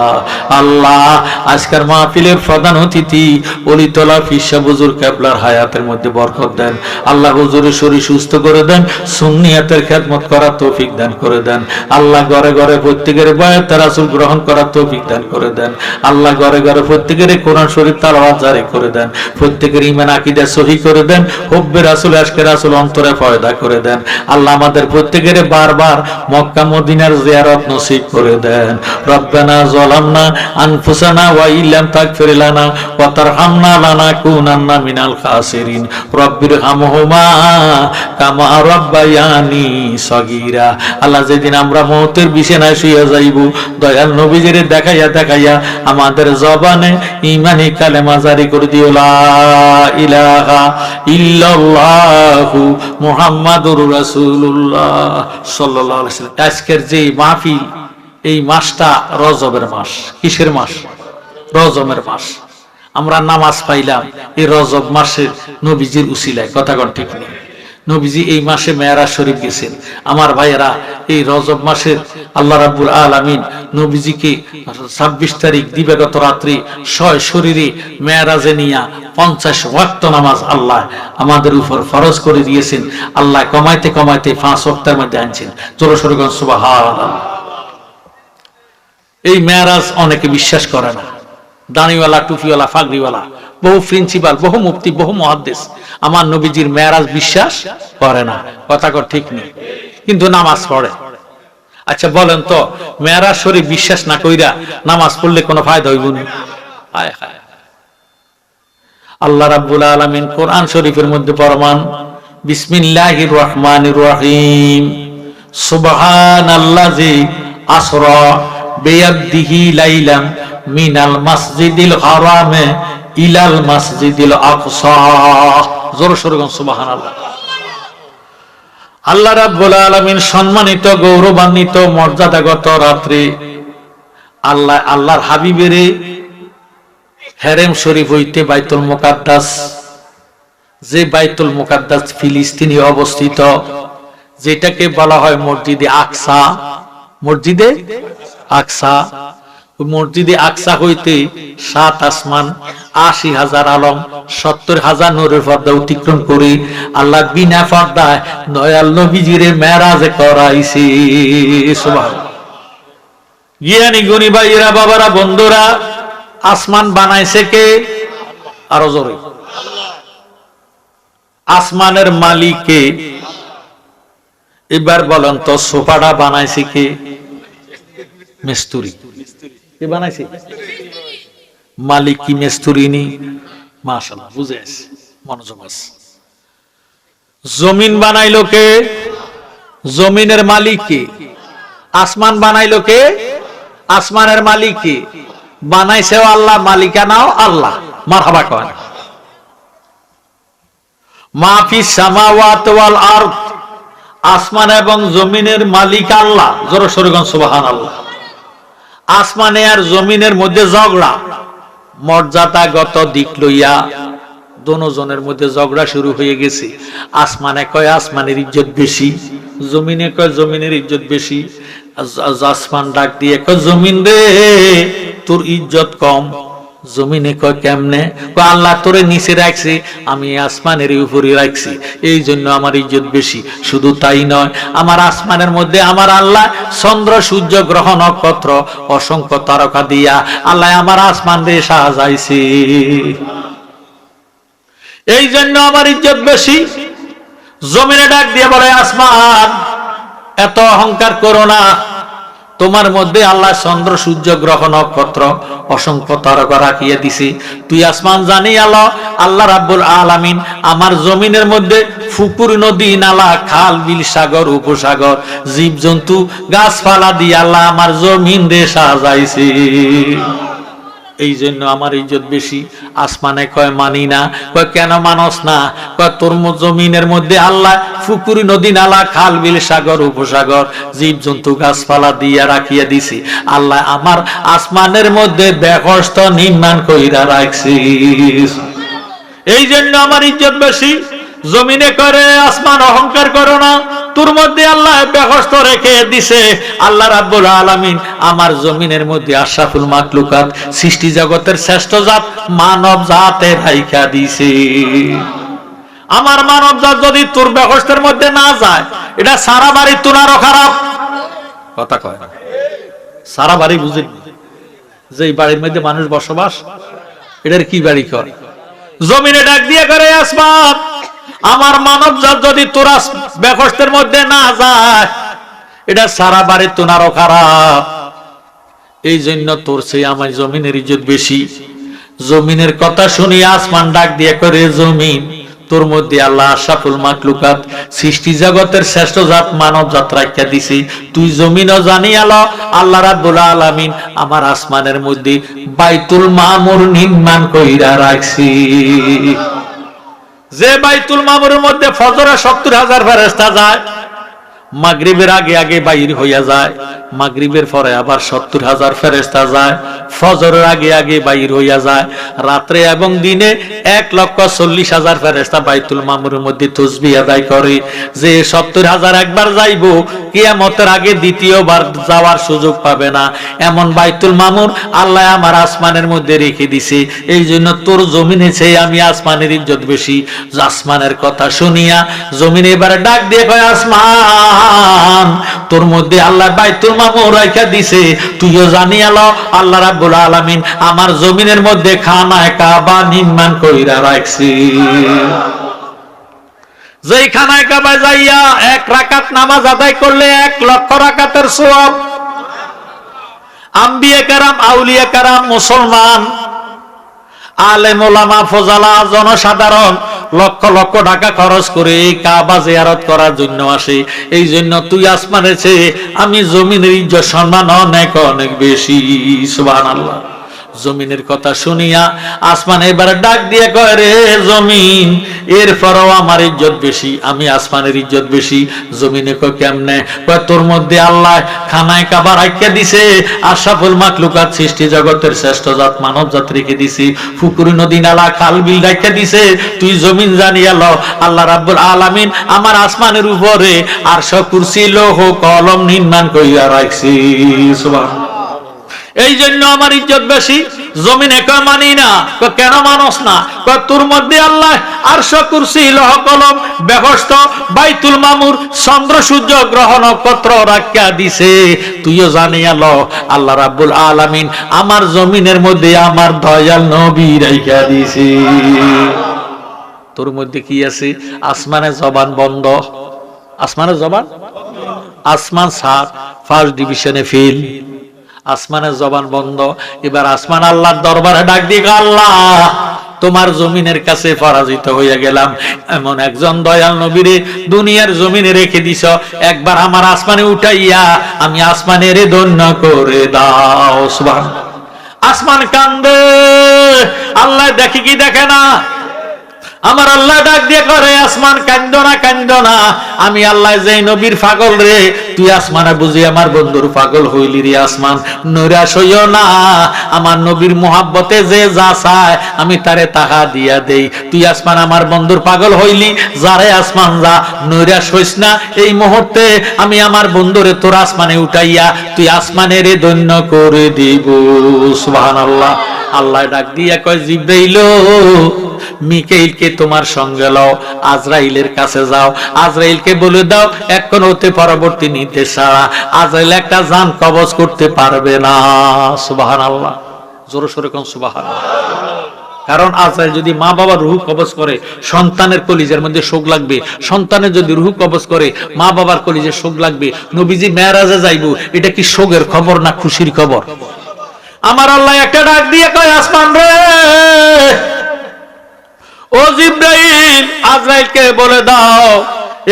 আল্লাহ আজকের মাহফিলের প্রধান অতিথি অলিতলা ফিসা হুজুর কেবলার হায়াতের মধ্যে বরকত দেন। আল্লাহ হুজুরের শরীর সুস্থ করে দেন, সুন্নিয়াতের খেদমত করার তৌফিক দান করে দেন। আল্লাহ ঘরে ঘরে প্রত্যেকের বায়াত রাসূল গ্রহণ করার তৌফিক দান করে দেন। আল্লাহ ঘরে ঘরে প্রত্যেকের কোরআন শরীফ তেলাওয়াত জারি করে দেন, প্রত্যেকের ঈমান আকীদা সহিহ করে দেন, হুব্বে রাসূল আশকে রাসূল অন্তরে পয়দা করে দেন। আল্লাহ আমাদের প্রত্যেকের বারবার মক্কা মদিনার জিয়ারত নসিব করে দেন। রব্বানা যালামনা আনফুসানা ওয়া ইল্লাম তাগফির লানা ওয়া তারহামনা লানাকুনান্না মিনাল খাসিরিন রব্বিরহামহুমা কামা রাব্বায়ানি সগীরা। আল্লাহ যেদিন আমরা মওতের বিছানায় শুয়ে যাইব দয়াল নবীজিরে দেখাইয়া দেখাইয়া আমাদের জবানে ঈমানি কালেমা জারি করে দিও, লা ইলাহা ইল্লাল্লাহু মুহাম্মাদুর রাসূলুল্লাহ সাল্লাল্লাহু আলাইহি ওয়াসাল্লাম। আজকের যে মাহফিল এই মাসটা রজবের মাস। কিসের মাস? রজবের মাস। আমরা নামাজ পাইলাম এই রজব মাসের নবীজির উসিলায়। কথা কোন ঠিক নেই? নবীজি এই মাসে মেরাজ শরীফ গেছেন। আমার ভাইয়েরা এই রজব মাসের আল্লাহ রাব্বুল আলামিন নবীজিকে 26 তারিখ দিবাগত রাত্রি শরীরে মেরাজে নিয়া 50 ওয়াক্ত নামাজ আল্লাহ আমাদের উপর ফরজ করে দিয়েছেন। আল্লাহ কমাইতে কমাইতে 5 ওয়াক্তের মধ্যে আনছেন। জোরে সোরে বলেন সুবহানাল্লাহ। এই মেরাজ অনেকে বিশ্বাস করে না। দাড়িওয়ালা, টুপিওয়ালা, ফাগড়িওয়ালা, বহু প্রিন্সিপাল, বহু মুফতি, বহু মুহাদ্দিস আমার নবীজির মেরাজ বিশ্বাস করে না। কথা ঠিক নেই, কিন্তু নামাজ পড়ে। আচ্ছা বলেন তো মেরাজ শরীফ বিশ্বাস না কইরা নামাজ পড়লে কোনো ফায়দা হইব না? হায় হায়। আল্লাহ রাব্বুল আলামিন কোরআন শরীফের মধ্যে ফরমান, বিসমিল্লাহির রহমানির রহিম, সুবহানাল্লাযী আসরা বিয়াদিহি লাইলাম মিনাল মাসজিদিল হারামে ইলাল মাসজিদিল আকসা। জোরে সোরে বলুন সুবহানাল্লাহ। আল্লাহ রাব্বুল আলামিন সম্মানিত গৌরবান্বিত মর্যাদাগত রাত্রে আল্লাহর হাবিবের হেরেম শরীফ হইতে বাইতুল মুকাদ্দাস, যে বাইতুল মুকাদ্দাস ফিলিস্তিনে অবস্থিত, যেটাকে বলা হয় মসজিদে আকসা, মসজিদে আকসা, মসজিদে আকসা হইতে 7 আসমান 80,000 আলম 70,000 নূরের পর্দা অতিক্রম করে আল্লাহ বিনা পর্দায় দয়াল নবীজিরে মেরাজ করাইছে। সুবহানাল্লাহ। জ্ঞানী গুণী ভাইয়েরা, বাবারা, বন্ধুরা, আসমান বানাইছে কে? আরো জোরে। আসমানের মালিক কে? এবার বলেন তো সোফাটা বানাইছে কে? মিস্ত্রি। কে বানাইছে? মালিক কি মিস্ত্রি নি? মাশাআল্লাহ, বুঝে আছে, মনোযোগ আছে। জমিন বানাইলো কে? জমিনের মালিক কে? আসমান বানাইলো কে? আসমানের মালিক কে? বানাইছেও আল্লাহ, মালিকানাও আল্লাহ। মারহাবা কয়। মা ফিস সামাওয়াতি ওয়াল আরদ, আসমান এবং জমিনের মালিক আল্লাহ। জোরে সোরে বলুন সুবহানাল্লাহ। আসমানে আর জমিনের মধ্যে ঝগড়া, মর্যাদাগত দিক লইয়া দোনোজনের মধ্যে ঝগড়া শুরু হয়ে গেছে। আসমানে কয় আসমানের ইজ্জত বেশি, জমিনে কয় জমিনের ইজ্জত বেশি। আসমান ডাক দিয়ে কয় জমিন রে, তোর ইজ্জত কম। জমিনে কয় কেমনে? কয় আল্লাহ তোরে নিচে রাখছি, আমি আসমানের উপরে রাখছি, এই জন্য আমার ইজ্জত বেশি। শুধু তাই নয়, আমার আসমানের মধ্যে আমার আল্লাহ চন্দ্র সূর্য গ্রহ নক্ষত্র অসংখ্য তারকা দিয়া আল্লাহ আমার আসমান দিয়ে সাজাইছে, এই জন্য আমার ইজ্জত বেশি। জমিনে ডাক দিয়ে বলে আসমান, এত অহংকার করো না, তোমার মধ্যে আল্লাহ চন্দ্র সূর্য গ্রহ নক্ষত্র অসংখ্য তারকা রাখিয়ে দিছে। তুই আসমান জানি আল্লাহ রাব্বুল আলামিন আমার জমিনের মধ্যে পুকুর নদী নালা খাল বিল সাগর উপসাগর জীব জন্তু গাছপালা দিয়ে আল্লাহ আমার জমিন রে সাজাইছে, এই জন্য আমার ইজ্জত বেশি। আসমানে কয় মানি না। কয় কেন মানস না? কয় তোর জমিনের মধ্যে আল্লাহ পুকুর নদী নালা খাল বিল সাগর উপসাগর জীব জন্তু গাছপালা দিয়া রাখিয়া দিছে, আল্লাহ আমার আসমানের মধ্যে বেহস্ত নির্মাণ কইরা রাখছে, এই জন্য আমার ইজ্জত বেশি। জমিনে করে আসমান অহংকার করো না, তোর মধ্যে আল্লাহ বেহস্ত রেখে দিছে। আল্লাহ রাব্বুল আলামিন আমার জমিনের মধ্যে আশরাফুল মাখলুকাত সৃষ্টি জগতের শ্রেষ্ঠ জাত মানব জাতে রাইখা দিছে। আমার মানব জাত যদি তোর বেহস্তের মধ্যে না যায়, এটা সারা বাড়ি তুনারও খারাপ কথা কয়। সারা বাড়ি বুঝেন যে এই বাড়ির মধ্যে মানুষ বসবাস, এটার কি বাড়ি কয়? জমিনে ডাক দিয়ে করে আসমান, আমার মানব জাত যদি তোরা বেহস্তের মধ্যে না যায়, এটা সারা বাড়ি তোনারও খারাপ, এই জন্য তোর সেই আমার জমিনের ইজ্জত বেশি। জমিনের কথা শুনি আসমান ডাক দিয়ে করে জমিন, তোর মধ্যে আল্লাহ আশরাফুল মাখলুকাত সৃষ্টি জগতের শ্রেষ্ঠ জাত মানব জাত রাখিয়া দিছি, তুই জমিনও জানি আল্লাহ রাব্বুল আলামিন আমার আসমানের মধ্যে বাইতুল মামুর নির্মাণ কইরা রাখছি, যে বাইতুল মামুরের মধ্যে ফজরে 70,000 ফেরেশতা যায়, মাগরিবের আগে আগে বাইর হইয়া যায়, মাগরিবের পরে আবার 70,000 ফেরেশতা যায়, ফজরের আগে আগে বাইর হইয়া যায়, রাত্রে এবং দিনে 1,40,000 ফেরেশতা বাইতুল মামুরের মধ্যে তাসবিহ আদায় করে। যে 70,000 একবার যাইবো, কিয়ামতের আগে দ্বিতীয়বার যাওয়ার সুযোগ পাবে না, এমন বাইতুল মামুর আল্লাহ আমার আসমানের মধ্যে রেখে দিছে, এই জন্য তোর জমিনে চেয়ে আমি আসমানের ইজ্জত বেশি। আসমানের কথা শুনিয়া জমিনে এবারে ডাক দিয়ে কয় আসমান, তোর মধ্যে আল্লাহ বাইতুল মামুর রাখা দিছে, তুইও জানি আল্লাহ রাব্বুল আলামিন আমার জমিনের মধ্যে খানায়ে কাবা নির্মাণ কইরা রাখছি, যেই খানায়ে কাবা যাইয়া 1 রাকাত নামাজ আদায় করলে 1,00,000 রাকাতের সওয়াব। আম্বিয়া কেরাম, আউলিয়া কেরাম, মুসলমান, আলেম ওলামা, ফজালা, জনসাধারণ লক্ষ লক্ষ টাকা খরচ করে এই কাবা জিয়ারত করার জন্য আসে, এই জন্য তুই আসমানের চেয়ে আমি জমিনের ইজ্জত সম্মান অনেক অনেক বেশি। সুবহানাল্লাহ। জমিনের কথা শুনিয়া আসমান এবার ডাক দিয়ে কয়, রে জমিন, এরপরও আমার ইজ্জত বেশি, আমি আসমানের ইজ্জত বেশি। জমিনে কয়, কেমনে? কয়, তোর মধ্যে আল্লাহ খানায় কাবা রাখিয়া দিছে, আশরাফুল মাখলুকাত সৃষ্টি জগতের শ্রেষ্ঠ জাত মানব জাত রেখে দিছি, পুকুর নদী নালা খাল বিল রাখিয়া দিছে। তুই জমিন জানিয়া ল, আল্লাহ রাব্বুল আলামিন আমার আসমানের উপরে আরশ কুরসি লৌহ কলম নির্মাণ কইরা রাখছি। সুবহানাল্লাহ। এই জন্য আমার ইজ্জত বেশি। জমিনে কয়, মানি না। কেন মানস না? তোর মধ্যে আল্লাহ আরশ কুরসি লৌহ কলম বেহস্ত বাইতুল মামুর চন্দ্র সূর্য গ্রহ নক্ষত্র রাখিয়া দিছে। তুইও জানিয়া ল, আল্লাহ রাব্বুল আলামিন আমার জমিনের মধ্যে আমার দয়াল নবী রাখিয়া দিছে। তোর মধ্যে কি আছে? আসমানের জবান বন্ধ। আসমানের জবান, আসমান সাত ফার্স্ট ডিভিশনে ফেল, আসমানের জবান বন্ধ। এবার আসমান আল্লাহর দরবারে ডাক দিয়ে, আল্লাহ তোমার জমিনের কাছে পরাজিত হইয়া গেলাম, এমন একজন দয়াল নবীরে দুনিয়ার জমিনে রেখে দিছ, একবার আমার আসমানে উঠাইয়া আমি আসমানের ধন্য করে দাও। সুবহানাল্লাহ। আসমান কান্দে, আল্লাহ দেখে কি দেখে না? আমার আল্লাহ ডাক দিয়ে করে, আসমান কান্দো না, কান্দো না, আমি আল্লাহ যে নবীর পাগল রে, তুই আসমানে বুঝি আমার বন্ধুর পাগল হইলি রে। আসমান নৈরাশ হইও না, আমার নবীর মোহাব্বতে যে যা চায় আমি তারে তাহা দিয়া দেই। তুই আসমান আমার বন্ধুর পাগল হইলি, যারে আসমান যা, নৈরাশ হইস না। এই মুহূর্তে আমি আমার বন্ধুরে তোর আসমানে উঠাইয়া তুই আসমানের ধন্য করে দিব। সুবহানাল্লাহ। আল্লাহ ডাক দিয়া কয়, জিবরাইল, মিকাইলকে তোমার সঙ্গে লও, আজরাইলের কাছে যাও, আজরাইলকে বলে দাও এখন হতে পরবর্তী নির্দেশ ছাড়া আজরাইল একটা জান কবজ করতে পারবে না। সুবহানাল্লাহ। জোরে সোরে কোন সুবহানাল্লাহ। কারণ আজরাইল যদি মা বাবার রূহ কবজ করে, সন্তানের কলিজার মধ্যে শোক লাগবে। সন্তানের যদি রূহ কবজ করে, মা বাবার কলিজে শোক লাগবে। নবীজি মেরাজে যাইবো, এটা কি শোকের খবর না খুশির খবর? আমার আল্লাহ একটা ডাক দিয়ে কয়, আসমান রে, ও জিবরাইল, আজরাইলকে বলে দাও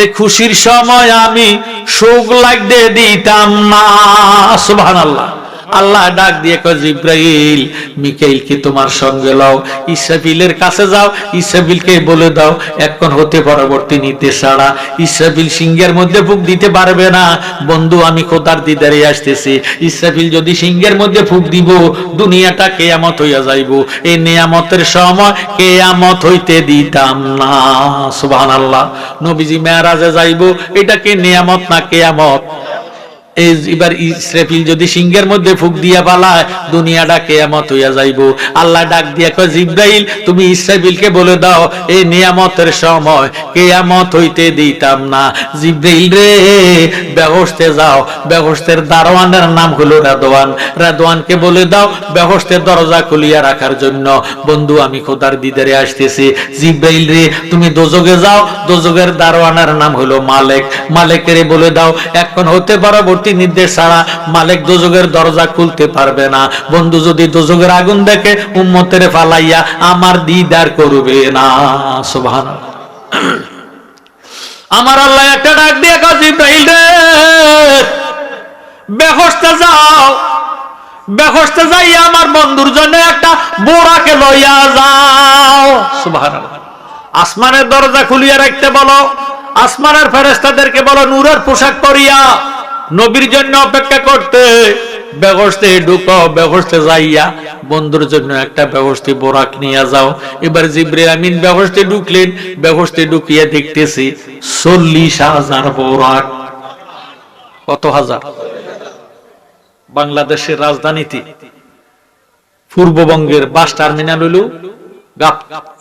এই খুশির সময় আমি শোক লাগতে দিতাম না। সুবহানাল্লাহ। আল্লাহ ডাক দিয়ে কয়, জিবরাইল, মিকাইলকে তোমার সঙ্গে লও, ইসরাফিলের কাছে যাও, ইসরাফিলকে বলে দাও এখন হতে পরবর্তী নির্দেশ ছাড়া ইসরাফিল সিংহের মধ্যে ফুঁক দিতে পারবে না। বন্ধু, আমি খোদার দিদারে আসতেছি, ইসরাফিল যদি সিংহের মধ্যে ফুঁক দিব, দুনিয়াটা কিয়ামত হইয়া যাইব। এই নিয়ামতের সময় কিয়ামত হইতে দিতাম না। সুবহানাল্লাহ। নবীজি মেরাজে যাইব, এটা কি নিয়ামত না কিয়ামত? এবার ইসরাফিল যদি সিংহের মধ্যে ফুঁক দিয়া পালায়, দুনিয়াটা কিয়ামত হইয়া যাইব। আল্লাহ ডাক দিয়া কয়, জিবরাইল, তুমি ইসরাফিলকে বলে দাও এই নিয়ামতের সময় কিয়ামত হইতে দিতাম না। জিবরাইল রে, বেহেশতে যাও, বেহেশতের দারোয়ানের নাম হলো রেদওয়ান, রেদওয়ানকে বলে দাও বেহেশতের দরজা খুলিয়া রাখার জন্য। বন্ধু, আমি খোদার দিদারে আসতেছি। জিবরাইল রে, তুমি দোজখে যাও, দোজখের দারোয়ানের নাম হলো মালিক, মালিকের বলে দাও এখন হতে পরবর্তী নির্দেশ ছাড়া মালিক দোজখের দরজা খুলতে পারবে না। বন্ধু, যদি দোজখের আগুন দেখে উম্মতের ফালাইয়া আমার দিদার করবে না। সুবহানাল্লাহ। আমার আল্লাহ একটা ডাক দিয়ে কয়, জিবরাইল রে, বেহেশতে যাও, বেহেশতে যাইয়া আমার বন্ধুর জন্য একটা বোরাকে লইয়া যাও। সুবহানাল্লাহ। আসমানের দরজা খুলিয়া রাখতে বলো, আসমানের ফেরেশতাদেরকে বলো নূরের পোশাক পরিয়া নবীর জন্য অপেক্ষা করতে। বেহেশতে ঢুকো, বেহেশতে যাইয়া বন্ধুর জন্য একটা বেহেশতি বোরাক নিয়ে যাও। এবার জিবরাইল আমিন বেহেশতে ঢুকলেন, বেহেশতে ঢুকিয়ে দেখতেছি 40,000 বোরাক। কত হাজার? বাংলাদেশের রাজধানীতে পূর্ববঙ্গের বাস টার্মিনাল হইল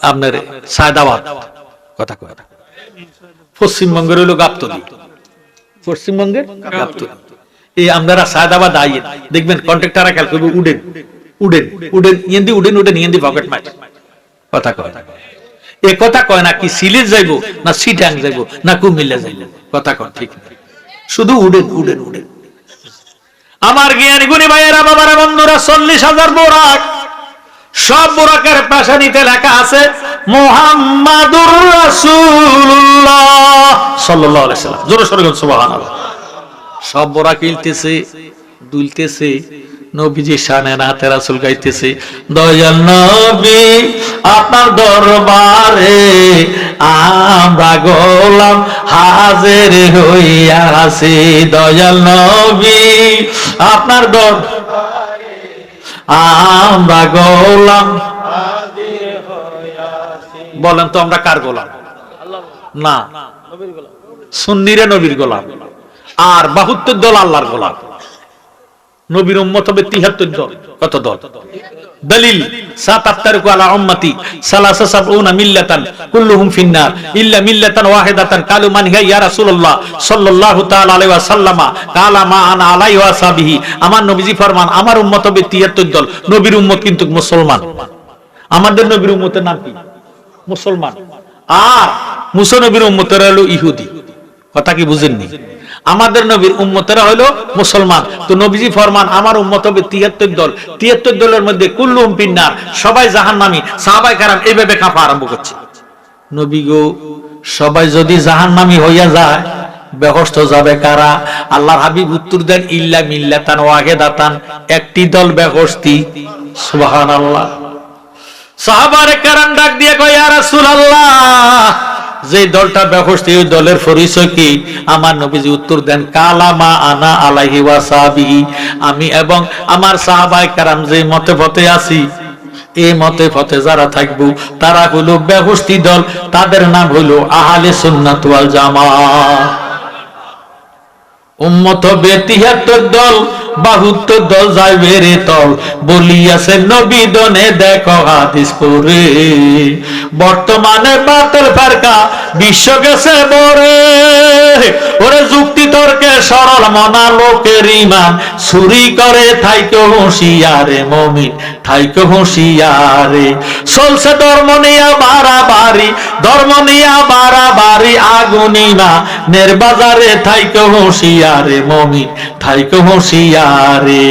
আপনার সায়দাবাদ, কথা কয়, পশ্চিমবঙ্গের হইল গাবতলী, পশ্চিমবঙ্গের গাবতলী। এই আপনারা সায়দাবাদ আইয়েন, দেখবেন কন্ট্রাক্টররা কাল করবে উডেন উডেন উডেন ইয়েন্দি উডেন উডেন ইয়েন্দি পকেট মার, কথা কয়। এ কথা কয় না কি সিলেট যাইবো না সিটাং যাইবো না কুমিল্লা যাইবো, কথা কয় ঠিক না, শুধু উডেন উডেন উডেন। আমার জ্ঞানী গুণী ভাইয়েরা, বাবারা, বন্ধুরা, 40,000 বোরাক। সব বোরাকের পাশানিতে লেখা আছে মুহাম্মাদুর রাসূলুল্লাহ সাল্লাল্লাহু আলাইহি সাল্লাম। জোরে সোরে বলুন সুবহানাল্লাহ। সব বোরাক ইলতেছে, দুলতেছে, নবীজি শানে নাতে রাসূল গাইতেছে, দয়াল নবী আপনার দরবারে আমরা গোলাম হাজির হইয়া আছি, দয়াল নবী আপনার দরবারে আমরা গোলাম হাজির হইয়া আছি। বলেন তো আমরা কার গোলাম? না, নবীর গোলাম, সুন্নিরে নবীর গোলাম। আর ৭২ দল আল্লাহর গোলাম। নবীর উম্মত হবে ৭৩ দল। কত দল? দলিল সাতাত্তারকু আলা উম্মতি সালাসা সাবউনা মিল্লাতান কুল্লুহুম ফিন্নার ইল্লা মিল্লাতান ওয়াহিদাতান কালু মান হিয়া ইয়া রাসূলুল্লাহ সাল্লাল্লাহু তাআলা আলাইহি ওয়াসাল্লামা কালা মা আনা আলাইহি ওয়াসাবিহি। আমার নবীজি ফরমান আমার উম্মত হবে ৭৩ দল। নবীর উম্মত কিন্তু মুসলমান। আমাদের নবীর উম্মতের নাম কি? মুসলমান। আর মুসা নবীর উম্মতেরা হলো ইহুদি। কথা কি বুঝেননি? আমাদের নবীর উম্মতেরা হলো মুসলমান। তো নবীজি ফরমান আমার উম্মত হবে ৭৩ দল। ৭৩ দলের মধ্যে কুল্লুহুম ফিন্নার, সবাই জাহান্নামী। সাহাবায়ে কেরাম এইভাবে কাঁপা আরম্ভ করছে, নবী গো সবাই যদি জাহান্নামী হইয়া যায় বেহেশত যাবে কারা? আল্লাহর হাবিব উত্তর দেন ইল্লা মিল্লাতান ওয়াহিদাতান, একটি দল বেহেশতি। সুবহানাল্লাহ। সাহাবায়ে কেরাম ডাক দিয়ে কয় ইয়া রাসূলুল্লাহ যে দলটা বেহেশতি ওই দলের পরিচয় কি? আমার নবীজি উত্তর দেন কালামা আনা আলাইহি ওয়াসাবিহি, আমি এবং আমার সাহাবায়ে কেরাম যে মতে পথে আছি এই মতে পথে যারা থাকবো তারা হলো বেহেশতি দল। তাদের নাম হলো আহলে সুন্নাত ওয়াল জামাত। উম্মত হবে ৭৩ দল, ৭২ দল যাইবে রে তল, বলিয়াছে নবী দনে দেখো হাদিস পড়ে। বর্তমানে বাতিল ফেরকা বিশ্ব গেছে বরে, ওরে যুক্তি তর্কে সরল মনা লোকের ইমান চুরি করে থাইকে হুঁশিয়ারে মুমিন থাইকে হুঁশিয়ারে। চলছে ধর্ম নিয়া বাড়াবাড়ি, ধর্ম নিয়া বাড়াবাড়ি আগুনিমা নের বাজারে থাইকে হুঁশিয়ারে মুমিন থাইকে হুঁশিয়ারে।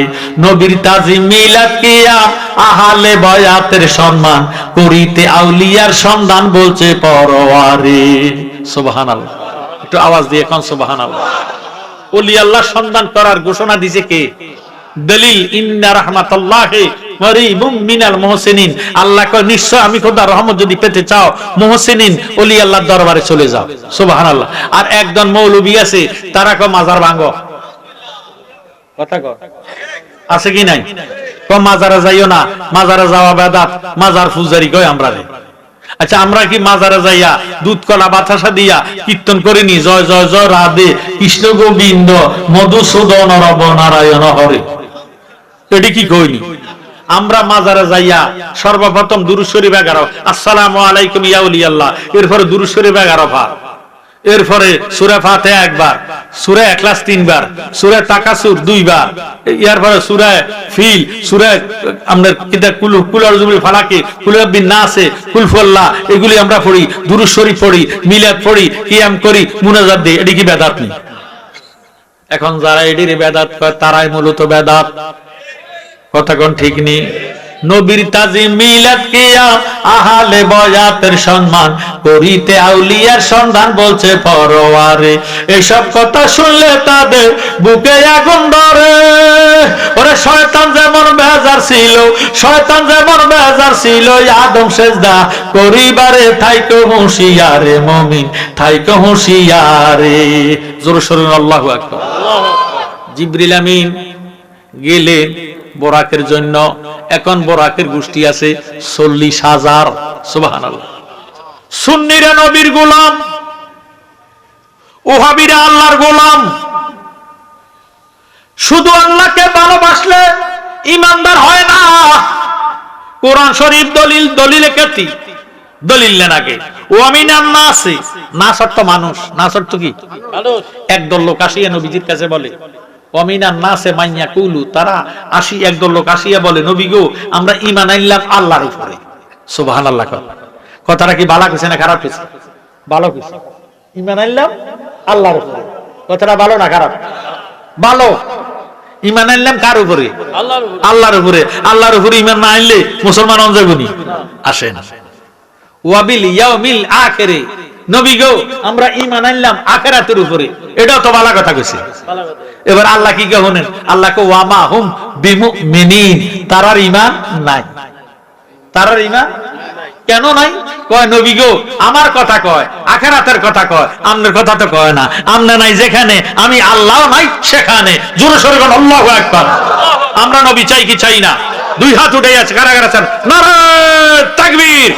নবীর তাজিম মিলাদ কিয়াম আহলে বায়াতের সম্মান করিতে আউলিয়ার সন্ধান বলছে পরওয়ারে। সুবহানাল্লাহ। একটু আওয়াজ দিয়ে কোন সুবহানাল্লাহ। ওলি আল্লাহর সন্ধান করার ঘোষণা দিয়েছে কে? দলিল ইন্না রাহমাতাল্লাহি করিবুম মিনাল মুহসিনিন। আল্লাহ কয় নিশ্চয় আমি খোদার রহমত যদি পেতে চাও মুহসিনিন ওলি আল্লাহর দরবারে চলে যাও। সুবহানাল্লাহ। আর একজন মৌলবী আছে তারা কয় মাজার ভাঙো। কথা কয় আছে কি নাই? কয় মাজারে যাইও না, মাজারে যাওয়া বেদাত, মাজার পূজারি কয় আমরা রে। আচ্ছা আমরা কি মাজারে যাইয়া দুধ কলা বাতাসা দিয়া কীর্তন করিনি জয় জয় জয় রাধে কৃষ্ণ গোবিন্দ মধুসূদন রব নারায়ণ হরে? এটি কি কইনি? আমরা মাজারে যাইয়া সর্বপ্রথম দুরূদ শরীফ 11, আসসালামু আলাইকুম ইয়া ওলি আল্লাহ, এরপরে দুরূদ শরীফ 11 বার, এরপরে সূরা ফাতিহা একবার, সূরা ইখলাস 3 বার, সূরা তাকাসুর 2 বার, এরপরে সূরা ফিল, সূরা আমাদের কিতাব কুল আউযুবিল ফালাকি, কুল বিন নাসে, কুল ফল্লাহ, এগুলি আমরা পড়ি, দুরূদ শরীফ পড়ি, মিলাদ পড়ি, কিয়াম করি, মুনাজাত দেই। এটি কি বেদাত নেই? এখন যারা এটির বেদাত করে তারাই মূলত বেদাত। কথা কোন ঠিক নেই? নবীর তাজিম মিলাদ কিয়াম আহলে বায়াতের সম্মান করিতে আউলিয়ার সন্ধান বলছে পরওয়ারে। এসব কথা শুনলে তাদের বুকে আগুন ধরে। ওরে শয়তান যেমন বেজার ছিল, শয়তান যেমন বেজার ছিল আদম সেজদা করিবারে থাইকে হুঁশিয়ারে মুমিন থাইকে হুঁশিয়ারে। জোরে সোরে আল্লাহু আকবার। জিবরিল আমিন গেলেন বোরাকের জন্য। এখন বোরাকের গোষ্ঠী আছে 40,000। সুবহানাল্লাহ। সুন্নিরা নবীর গোলাম, ওহাবীরা আল্লাহর গোলাম। শুধু আল্লাহকে ভালোবাসলে ঈমানদার হয় না। কোরআন শরীফ দলিল, দলিলে কেতি দলিল লেন আগে। ও আমিনান নাসে, নাস অর্থ মানুষ, নাস অর্থ কি? একদল লোক আসিয়া নবীজির কাছে বলে অমিনান নাসে মাইয়া কুলু, তারা একদল লোক আসিয়া বলে নবী গো আমরা ঈমান আনলাম আল্লাহর উপরে। সুবহানাল্লাহ। কথাটা কি ভালো কইছে না খারাপ কইছে? ভালো কইছে। ঈমান আনলাম আল্লাহর উপরে, কথাটা ভালো না খারাপ? ভালো। ঈমান আনলাম কার উপরে? আল্লাহর উপরে। আল্লাহর উপরে ঈমান না আনলে মুসলমান হন যাবেনি? আসেন। ওয়াবিল ইয়াউমিল আখিরে, নবী গো আমরা ঈমান আনলাম আখিরাতের উপরে। এটাও তো ভালো কথা কইছে। এবার আল্লাহ কি করেন? আল্লাহ কো ওয়ামা হুম বিমুমিনিন, তারার ঈমান নাই। তারার ঈমান কেন নাই? কয় নবী গো আমার কথা কয়, আখিরাতের কথা কয়, আমনের কথা তো কয় না। আমনে নাই যেখানে, আমি আল্লাহ নাই সেখানে। জোরে সোরে বলেন আল্লাহু আকবার। আমরা নবী চাই কি চাই না? দুই হাত উঠে আছে, কারা কারা চান? নারায়ে তাকবীর,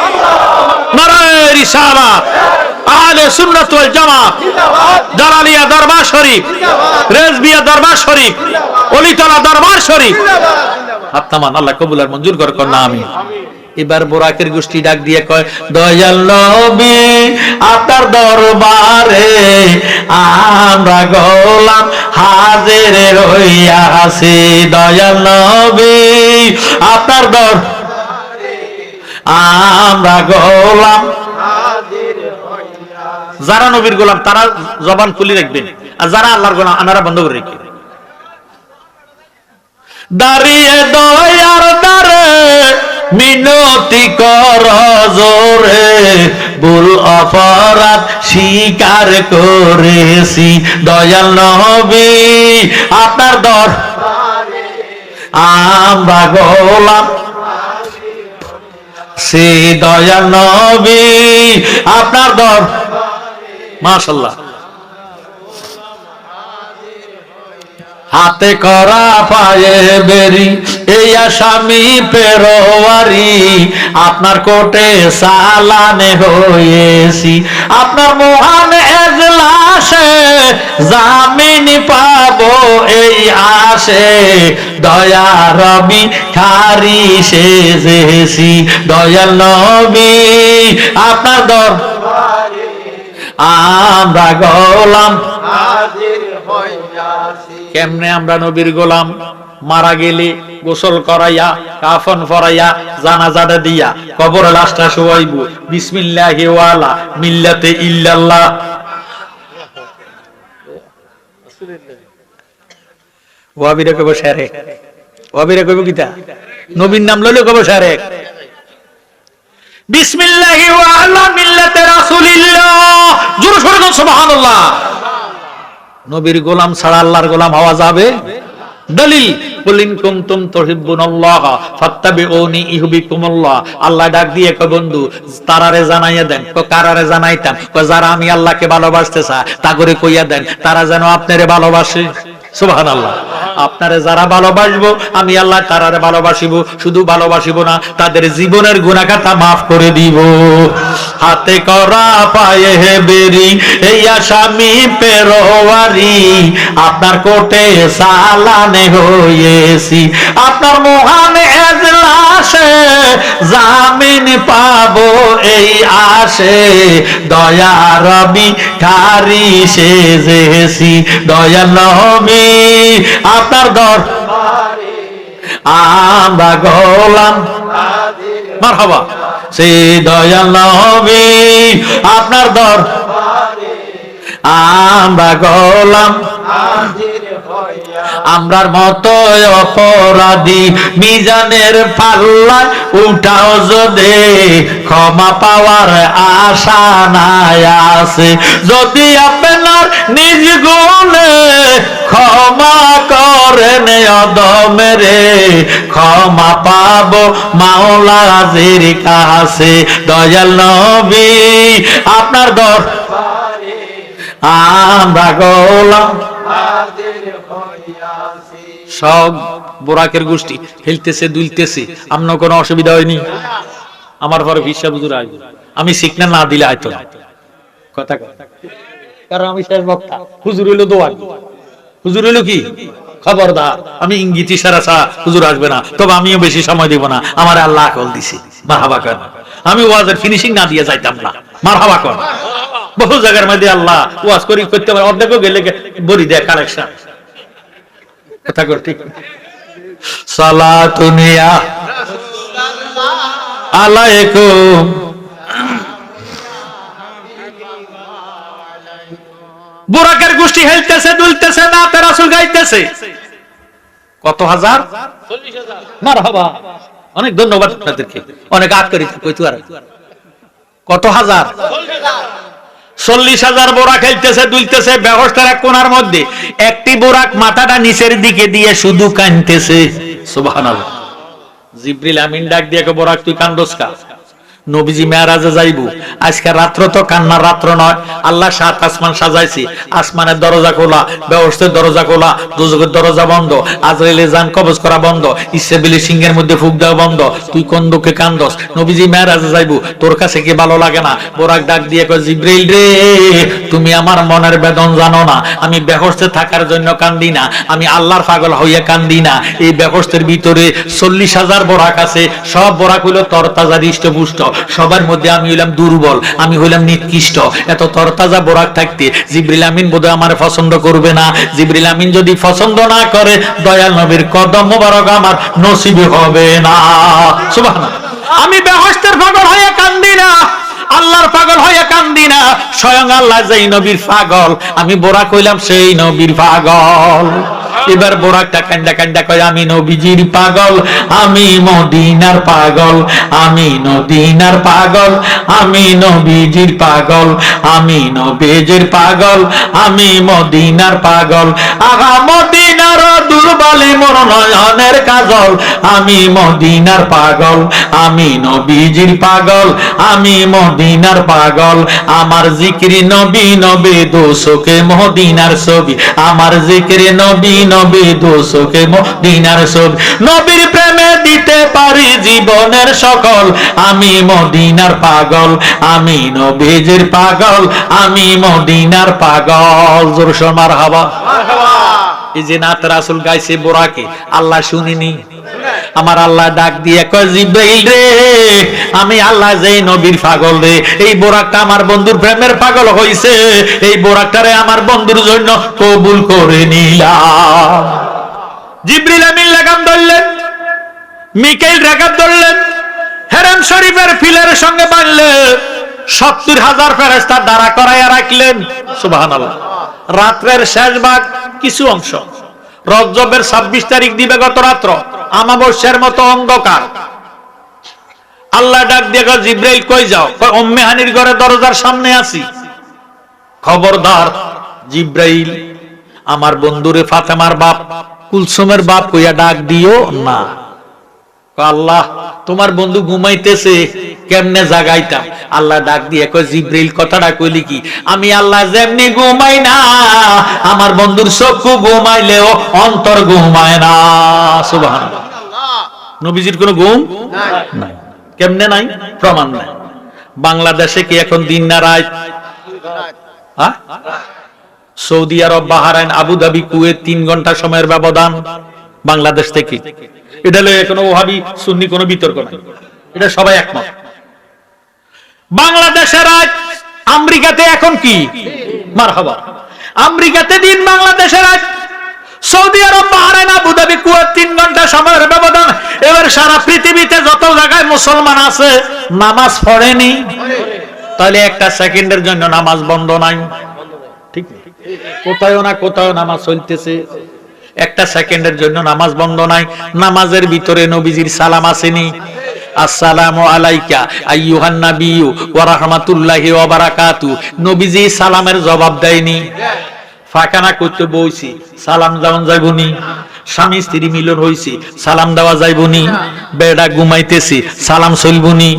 নারায়ে রিসালাত, আহলে সুন্নাত ওয়াল জামাত, জালালিয়া দরবার শরীফ, রেজবিয়া দরবার শরীফ, অলিতলা দরবার শরীফ। হাত নামান, আল্লাহ কবুল আর মঞ্জুর করে কর না আমিন। এবার বোরাকের গোষ্ঠী ডাক দিয়ে কয়, দয়াল নবী আপনার দরবারে আমরা গোলাম হাজির রইয়া আছি। দয়াল নবী আপনার দরবারে আমরা গোলাম হাজির হইয়া। যারা নবীর গোলাম তারা জবান খুলে রাখবেন, আর যারা আল্লাহর গোলাম আনারা বন্ধ করে রাখবেন। দাঁড়িয়ে দয়ার দ্বারে মিনতি কর জোরে, ভুল অপরাধ স্বীকার করেছি। দয়াল নবী আপনার দরবারে আমরা গোলাম সে। দয়াল নবী আপনার দরবারে, মাশাআল্লাহ, হাতে করা পায়ে বেরি এই আসামি পেরোয়ারি, আপনার কোর্টে চালানে হয়েছি। আপনার মহান এজলাসে জামিন পাবো এই আশে, দয়া রবি খারি সেজেছি। দয়াল নবী আপনার দরবারে আমরা গোলাম হাজির হইয়াছি। কেমনে আমরা নবীর গোলাম? মারা গেলে গোসল করাইয়া, কাফন পরাইয়া, জানাজাটা দিয়া কবরে লাশটা শোয়াইব, বিসমিল্লাহি ওয়ালা মিল্লাতে ইল্লাল্লাহ। ওয়াবিরা কইব শারেক, ওয়াবিরা কইব কিতা? নবীর নাম লইলে কইব শারেক। বিসমিল্লাহি ওয়ালা মিল্লাতে রাসূলিল্লাহ, জোরে সোরে সুবহানাল্লাহ। নবীর গোলাম ছাড়া আল্লাহর গোলাম হওয়া যাবে? দলিল কুলিন কুনতুম তুহিব্বুনাল্লাহ ফাত্তাবিউনি ইউহিব্বুকুমুল্লাহ। আল্লাহ ডাক দিয়ে কয় বন্ধু তারারে জানাইয়া দেন। কয় কারারে জানাইতাম? কয় যারা আমি আল্লাহকে ভালোবাসতে চায় তা করে কইয়া দেন তারা যেন আপনারে ভালোবাসে। সুবহানাল্লাহ। আপনারে যারা ভালোবাসবো আমি আল্লাহ তারারে ভালোবাসিব, শুধু ভালোবাসিব না তাদের জীবনের গুনাহ খাতা maaf করে দিব। হাতে করা পায়ে বেরি এই আসামি পেরোয়ারি, আপনার কোর্টে চালানে হয়েছি। আপনার মহান এজলাসে জামিন পাবো এই আশে, দয়া রবি খারি সেজেছি। দয়া নবী আপনার দরবারে আমরা গোলাম মারহাবা। সেই দয়াল নবী আপনার দরবারে আমরা গোলাম হাজির হইয়া। আমরার মতো অপরাধী মিজানের পাল্লায় উঠাও যদি, ক্ষমা পাওয়ার আশা নাই আছে। যদি আপনার নিজ গুণে ক্ষমা করেন অদমেরে, ক্ষমা পাবো মাওলাজির কাছে। দয়াল নবী আপনার দরবারে আমরা গোলাম হাজির হইয়াছি। সব বোরাকের গোষ্ঠী হেলতেছে দুলতেছে, আপনার কোনো অসুবিধা হয়নি? আমার পরে ভিসা হুজুর আইব, আমি সিগন্যাল না দিলে আইতো না কথা, কারণ আমি শেষ বক্তা। হুজুর হইলো দোয়া, হুজুর হইলো কি খবরদার, আমি ইঙ্গিত ইশারা ছাড়া হুজুর আসবে না। তবে আমিও বেশি সময় দিব না, আমার আল্লাহ আকল দিছি। মারহাবা কর, আমি ওয়াজের ফিনিশিং না দিয়ে যাইতাম না। মারহাবা কর। বহু জায়গার মধ্যে আল্লাহ ওয়াজ করি করতে পারে, অর্ধেকও গেলে বড়ি দেয় কালেকশন। কথা কর ঠিক। সালাতুনিয়া আলাইকুম বুরাকের গোষ্ঠী হেলতেছে দুলতেছে, না তে রাসূল গাইতেছে। কত হাজার? 40,000। মারহাবা, অনেক ধন্যবাদ আপনাদেরকে, অনেক আগ করি কইতো। আর কত হাজার? 40,000 বোরা খেলতেছে, দুলতেছে বেহস্তার এক কোণার মধ্যে। একটি বোরাক মাথাটা নিচের দিকে দিয়ে শুধু কাঁদতেছে। সুবহানাল্লাহ। জিবরিল আমিন ডাক দিয়ে কে, বোরাক তুই কান্দোস কা? নবীজি মেরাজে যাইবো, আজকে রাত্র তো কান্নার রাত্র নয়। আল্লাহ 7 আসমান সাজাইছি, আসমানের দরজা খোলা, বেহেশতের দরজা খোলা, দোজখের দরজা বন্ধ, আজরাইলের জান কবজ করা বন্ধ, ইসরাফিলের সিংহের মধ্যে ফুঁক দেওয়া বন্ধ। তুই কোন দুঃখে কান্দস? নবীজি মেরাজে যাইবো, তোর কাছে কি ভালো লাগে না? বোরাক ডাক দিয়ে কয়, জিবরাইল রে, তুমি আমার মনের বেদন জানো না। আমি বেহেশতে থাকার জন্য কান্দি না, আমি আল্লাহর পাগল হইয়া কান্দি না। এই বেহেশতের ভিতরে 40,000 বোরাক আছে, সব বোরাক হইল তরতাজা হৃষ্টপুষ্ট, সবার মধ্যে আমি হইলাম দুর্বল, আমি হইলাম নিকৃষ্ট। এত তরতাজা বোরাক থাকতে জিবরিল আমিন বোধহয় আমার পছন্দ করবে না। জিবরিল আমিন যদি পছন্দ না করে, দয়াল নবীর কদম মোবারক আমার নসিবে হবে না। সুবহানাল্লাহ। আমি বেহেশতের পাগল হয়ে কান্দি না, আল্লাহর পাগল হয়ে কান্দি না, স্বয়ং আল্লাহ যেই নবীর পাগল, আমি বোরাক হইলাম সেই নবীর পাগল। এবার বোরাকটা কান্দা কান্দা কয়, আমি নবীজির পাগল, আমি মদিনার পাগল, আমি মদিনার পাগল, আমি নবীজির পাগল, আমি নবীজির পাগল, আমি মদিনার পাগল। আগা মদিনার দুর্বলি মোর নয়নের কাজল, আমি মদিনার পাগল, আমি নবীজির পাগল, আমি মদিনার পাগল। আমার জিকির নবী নবী দোসকে মদিনার ছবি, আমার জিকির নবী নবী দোসকে মদিনার ছবি। নবীর প্রেমে দিতে পারি জীবনের সকল, আমি মদিনার পাগল, আমি নবীজির পাগল, আমি মদিনার পাগল। জোরে মারহাবা। এই যে নাত রাসূল গাইছে বোরাকে, আল্লাহ শুনিনি? আমার আল্লাহ ডাক দিয়ে কয়, জিবরাইল রে, আমি আল্লাহ যেই নবীর পাগল রে, এই বোরাকটা আমার বন্ধুর প্রেমের পাগল হইছে, এই বোরাকটারে আমার বন্ধুর জন্য কবুল করে নিলাম। জিবরিল আমিন লাগাম ধরলেন, মিকাইল রাকাত ধরলেন, হেরেম শরীফের ফিলের সঙ্গে বাঁধলেন, 70,000 ফেরেশতা দাঁড়া করাইয়া রাখলেন। সুবহানাল্লাহ। রাত্রের শেষ ভাগ কিছু অংশ, রজবের 26 তারিখ দিবাগত রাত্র, আমাবস্যার মতো অন্ধকার। আল্লাহ ডাক দিয়ে কয়, জিবরাইল কই যাও? কয়, উম্মে হানির ঘরে দরজার সামনে আছি। খবরদার জিবরাইল, আমার বন্ধুরে ফাতেমার বাপ কুলসুমের বাপ কইয়া ডাক দিও না। আল্লাহ, তোমার বন্ধু ঘুমাইতেছে, কেমনে জাগাইতাম? আল্লাহ ডাক দিয়ে কয়, জিবরাইল কথাটা কইলি কি? আমি আল্লাহ যেমনি ঘুমাই না, আমার বন্ধুর চক্ষু ঘুমাইলেও অন্তর ঘুমায় না। সুবহানাল্লাহ। নবীজির কোনো ঘুম নাই। কেমনে নাই? প্রমাণ নাই। বাংলাদেশে কি এখন দিন না রাত? সৌদি আরব, বাহরাইন, আবুধাবি, কুয়েত 3 ঘন্টা সময়ের ব্যবধান বাংলাদেশ থেকে। এটা লয়ে কোনো ওহাবি সুন্নি কোনো বিতর্ক নাই, এটা সবাই একমত। বাংলাদেশের রাত, আমেরিকাতে এখন কি? মারহাবা। আমেরিকাতে দিন, বাংলাদেশের রাত। সৌদি আরব, বাহরাইন, আবুধাবি, কুয়েত 3 ঘন্টা সময়ের ব্যবধান। এবার সারা পৃথিবীতে যত জায়গায় মুসলমান আছে নামাজ পড়েনি, তাহলে একটা সেকেন্ডের জন্য নামাজ বন্ধ নাই। ঠিক, কোথাও না কোথাও নামাজ চলতেছে, একটা সেকেন্ডের জন্য নামাজ বন্ধ নাই। নামাজের ভিতরে নবীজির সালাম আসেনি? আসসালামু আলাইকা আইয়ুহান নাবিয়্যু ওয়া রাহমাতুল্লাহি ওয়া বারাকাতুহু। নবীজি সালামের জবাব দেয়নি। ফাঁকানা করতে বইছি, সালাম দেওয়া যাইবনি। স্বামী স্ত্রী মিলন হইছি, সালাম দেওয়া যাইবনি। বেড়া ঘুমাইতেছি, সালাম চলবনি।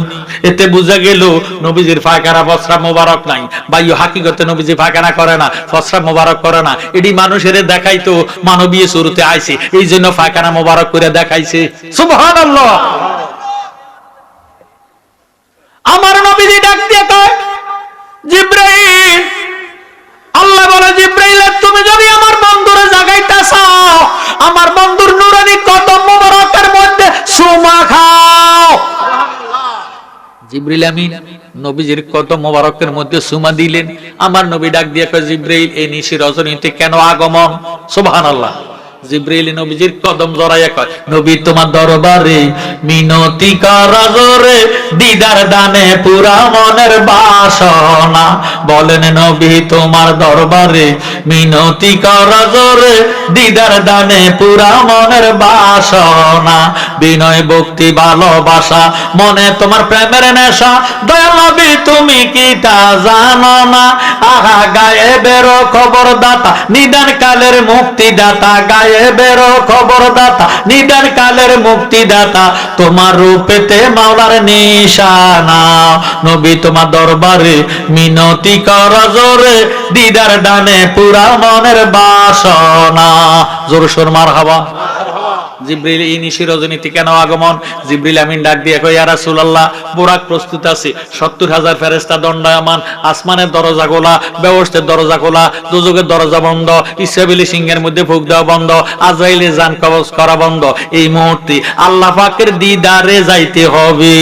এতে বুঝা গেল নবীজির ফাঁকানা ফসরা মোবারক নাই। বাইও হাকিগতে নবীজি ফাঁকানা করে না, ফসরা মোবারক করে না। এটি মানুষের দেখাইতো মানবীয় শুরুতে আইছে, এই জন্য ফাঁকানা মোবারক করে দেখাইছে। সুবহানাল্লাহ। আমার নবীজি ডাক দিয়ে কয়, জিবরাইল, আল্লাহ বলে, জিবরাইল তুমি যদি আমার বন্ধুরে জাগাইতে চাও, আমার বন্ধুর নুরানি কদম মোবারকের মধ্যে সুমা খাও। জিবরাইল আমিন নবীজির কদম মোবারকের মধ্যে সুমা দিলেন। আমার নবী ডাক দিয়ে কয়, জিবরাইল এই নিশি রজনীতে কেন আগমন? সুবহানাল্লাহ। জিবরিল নবীজির কদম জড়াইয়া কয়, নবী তোমার দরবারে মিনতি করা জোরে, দিদার দানে পুরা মনের বাসনা। বলেন নবী তোমার দরবারে মিনতি করা জোরে, দিদার দানে পুরা মনের বাসনা। বিনয় ভক্তি ভালোবাসা মনে তোমার প্রেমের নেশা, দয়াল নবী তুমি কি তা জানো না? আহা গায়েবের খবর দাতা, নিদান কালের মুক্তিদাতা, গায়েবের খবর দাতা, নিদান কালের মুক্তিদাতা, তোমার রূপেতে মাওলার নিশানা। নবী তোমার দরবারে মিনতি কর জোরে, দিদার দানে পুরা মনের বাসনা। জোর সোর মারহাবা। জিবরিল এই নিশি রজনীতে কেন আগমন? জিবরিল আমিন ডাক দিয়ে কয়, ইয়া রাসূলুল্লাহ, বুরাক প্রস্তুত আছে, 70,000 ফেরেশতা দণ্ডায়মান, আসমানের দরজা খোলা, বেহেশতের দরজা খোলা, দোজখের দরজা বন্ধ, ইসরাফিল সিংহের মধ্যে ফুঁক দেওয়া বন্ধ, আজরাইলে জান কবজ করা বন্ধ। এই মুহূর্তে আল্লাহ পাকের দিদারে যাইতে হবে।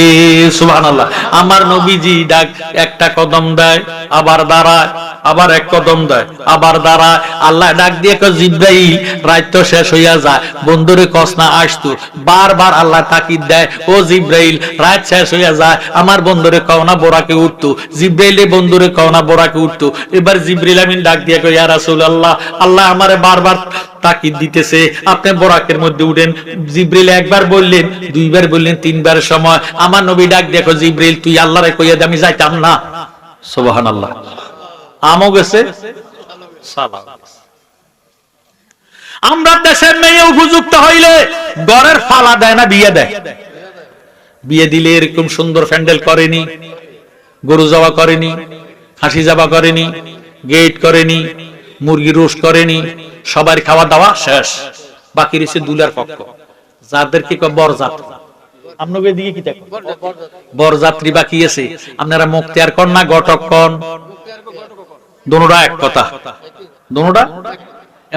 সুবহানাল্লাহ। আমার নবীজি ডাক, একটা কদম দেয়, আবার দাঁড়ায়, আবার এক কদম দেয়, আবার দাঁড়ায়। আল্লাহ ডাক দিয়ে কয়, জিবরাইল রাত তো শেষ হইয়া যায়, বন্ধুরে কসনা আসতো। বারবার আল্লাহ তাকিদ দেয়, ও জিবরাইল রাত শেষ হইয়া যায়, আমার বন্ধুরে কওনা বোরাকে উঠতো। জিবরাইলে বন্ধুরে কওনা বোরাকে উঠতো। এবার জিবরিল আমিন ডাক দিয়ে কয়, ইয়া রাসূলুল্লাহ, আল্লাহ আমারে বারবার তাকিদ দিতেছে, আপনি বোরাকের মধ্যে উঠেন। জিবরিল একবার বললেন, দুইবার বললেন, তিনবার সময় আমার নবী ডাক দেখো, জিবরিল তুই আল্লাহরে কইয়া দে আমি যাইতাম না। সুবহানাল্লাহ। আমও গেছে, সালাম। আমরা দেশের মেয়ে উপযুক্ত হইলে ঘরের ফালা দেয় না, বিয়ে দেয়। বিয়ে দিলে এরকম সুন্দর প্যান্ডেল করেনি, গরু জবা করেনি, হাসি জবা করেনি, গেট করেনি, মুরগি রোস্ট করেনি, সবার খাওয়া দাওয়া শেষ। বাকি রয়েছে দুলার পক্ষ, যাদেরকে বরযাত্রী। আপনাদের দিকে কি দেখো, বরযাত্রী বাকি আছে। আপনারা মুক্তিয়ার কন না ঘটক কন? দোনোটা এক কথা, দোনোটা।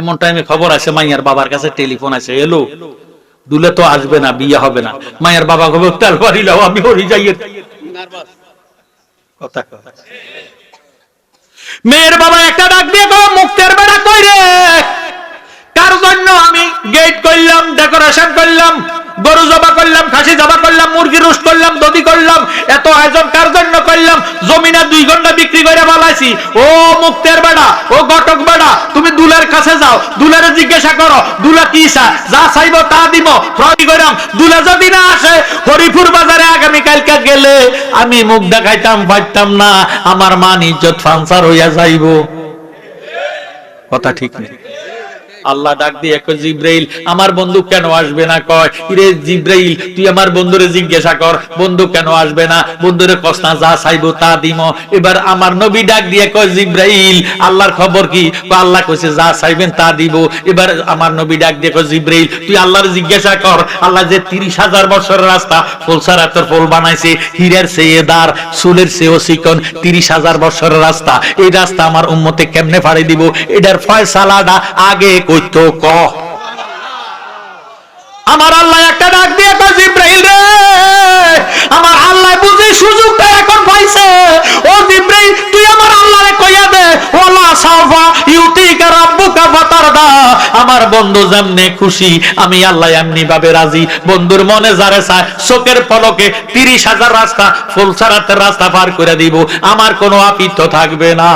এমন টাইমে খবর আছে, মাইয়ার বাবার কাছে টেলিফোন আছে, এলো দুলে তো আসবে না, বিয়ে হবে না। মায়ের বাবা কবে তেল বাড়ি লাও, আমি হরি যাই। কথা মেয়ের বাবা একটা ডাক দিয়ে কো, মুক্তের বেড়া কই রে? কার জন্য আমি গেট করলাম, ডেকোরেশন করলাম, গরু জবা করলাম, খাসি জবা করলাম, মুরগি রোস্ট করলাম, দধি করলাম, এত আয়োজন কার জন্য করলাম? জমিনে 2 ঘন্টা বিক্রি করে বলাইছি। ও মুক্তের বেড়া, ও ঘটক বেড়া, তুমি দুলের কাছে যাও, দুলের জিজ্ঞাসা করো, দুলা কি চা, যা চাইবো তা দিব। প্রতি কইরাম দুলা যদি না আসে, হরিপুর বাজারে আগামী কালকে গেলে আমি মুখ দেখাইতাম পারতাম না, আমার মান ইজ্জত ফানসার হইয়া যাইব। কথা ঠিক নেই। আল্লাহ ডাক দিয়ে কয়, জিবরাইল আমার বন্ধু কেন আসবে না? কয়, ইরে জিবরাইল তুই আমার বন্ধুরে জিজ্ঞাসা কর, বন্ধু কেন আসবে না? বন্ধুরে কসনা যা চাইবো তা দিম। এবার আমার নবী ডাক দিয়ে কয়, জিবরাইল আল্লাহর খবর কি? আল্লাহ কইছে যা চাইবেন তা দিব। এবার আমার নবী ডাক দিয়ে কয়, জিবরাইল তুই আল্লাহর জিজ্ঞাসা কর, আল্লাহ যে 30,000 বছরের রাস্তা ফুলসারাতের ফুল বানাইছে, হীরের চেয়ে দার, চুলের চেয়েও চিকন, 30,000 বছরের রাস্তা, এই রাস্তা আমার উম্মতে কেমনে ফাড়ি দিব? এটার ফয়সালাটা আগে কইতো ক। আমার আল্লাহ একটা ডাক দিয়ে কয়, জিবরাইল রে, আমার আল্লাহ বুঝি সুযোগটা এখন পাইছে। ও জিবরাইল তুই আমার আল্লাহরে কইয়া দে, ওয়ালা সাফা ইউতিকা রাব্বুকা ফাতারদা, আমার বন্ধু যেমনে খুশি আমি আল্লাহ এমনি ভাবে রাজি। বন্ধুর মনে যারে চায় চোখের পলকে 30,000 রাস্তা ফুলসারাতের রাস্তা পার করে দিব, আমার কোনো আপিত্য থাকবে না।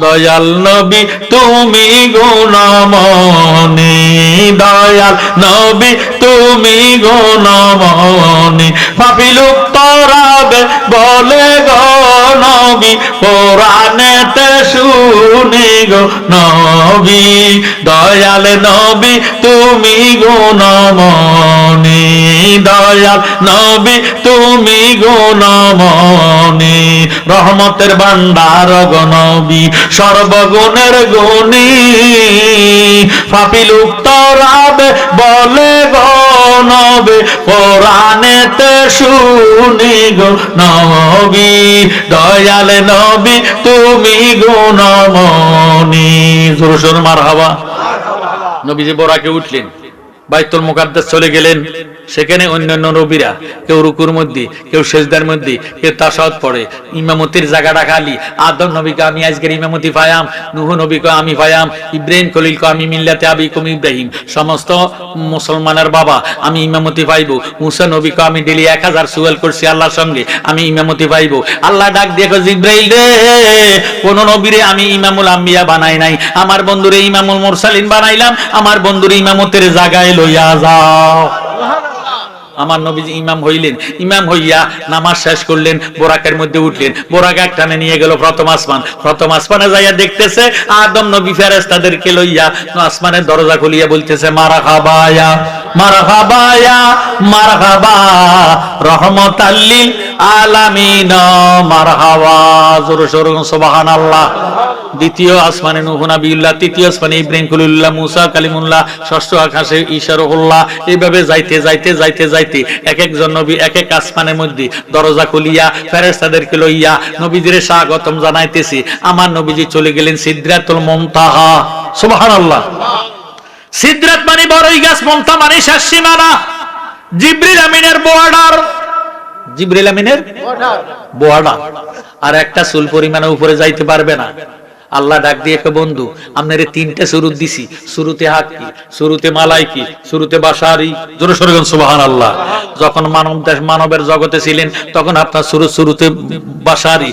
দয়াল নবী তুমি গুণমনি, দয়াল নবী তুমি গুণমনি, পাপী লোক তরাবে বলে গো নবী, কোরআনেতে শুনি গো নবী, দয়াল নবী তুমি গুণমনি, দয়াল নবী তুমি গুণমনি, রহমতের ভান্ডার গো নবী, সর্বগুণের গুণী, পাপী লোক তরাবে বলে গো নবী, কোরআনেতে শুনি গো নবী, দয়াল নবী তুমি গুণমনি। জোর সোর মারহাবা। নবীজি বোরাকে উঠলেন, বাইতুল মুকাদ্দাস চলে গেলেন। সেখানে অন্যান্য নবীরা কেউ রুকুর মধ্যে, কেউ সেজদার মধ্যে, কেউ তাশাহুদ পড়ে। ইমামতির জায়গাটা খালি। আদম নবীকে আমি আজকের ইমামতি পায়াম, নূহ নবীকে আমি পায়াম, ইব্রাহিম খলিলকে আমি মিল্লাতে আবিকুম ইব্রাহিম, সমস্ত মুসলমানের বাবা আমি ইমামতি পাইব। মুসা নবীকে আমি ডেলি 1000 সুয়াল করছি আল্লাহর সঙ্গে, আমি ইমামতি পাইব। আল্লাহ ডাক দিয়ে কয়, জিবরাইল রে, কোন নবীরে আমি ইমামুল আম্বিয়া বানাই নাই, আমার বন্ধুরে ইমামুল মুরসালিন বানাইলাম, আমার বন্ধুরে ইমামতের জায়গায় লইয়া যাও। আমার নবীজি ইমাম হইলেন, ইমাম হইয়া নামাজ শেষ করলেন, বোরাকের মধ্যে উঠলেন, বোরাক এক টানে নিয়ে গেল প্রথম আসমান। প্রথম আসমানে যাইয়া দেখতেছে আদম নবী ফেরেশতাদেরকে লইয়া আসমানের দরজা খুলিয়া বলতেছে, মারহাবা ইয়া মারহাবা ইয়া মারহাবা রহমাতাল লিল আলামিন, মারহাবা, জোরে সোরে সুবহানাল্লাহ। দ্বিতীয় আসমানে নূহ নবিয়্যুল্লাহ, তৃতীয় আসমানে ইব্রাহিম খলিলুল্লাহ, মুসা কালিমুল্লাহ, ষষ্ঠ আকাশে ঈসা রূহুল্লাহ। এইভাবে যাইতে যাইতে যাইতে যাইতে এক একজন নবী এক এক আসমানের মধ্যে দরজা খুলিয়া ফেরেশতাদেরকে লইয়া নবীজিরে স্বাগতম জানাইতেছি। আমার নবীজি চলে গেলেন সিদরাতুল মুনতাহা। সুবহানাল্লাহ। সিদরাত মানে বড়ই গাছ, মুনতাহা মানে শেষ সীমানা। জিবরিল আমিনের বর্ডার, জিবরিল আমিনের বর্ডার। আর একটা চুল পরিমাণে উপরে যাইতে পারবে না। আল্লাহ ডাক দিয়ে, বন্ধু আপনারে 3টে সুরুত দিছি, শুরুতে হাক্কি, শুরুতে মালাইকি, শুরুতে বাশারি, জোরে সোরে সুবহানাল্লাহ। যখন মানবের জগতে ছিলেন তখন আপনার শুরুতে বাশারি,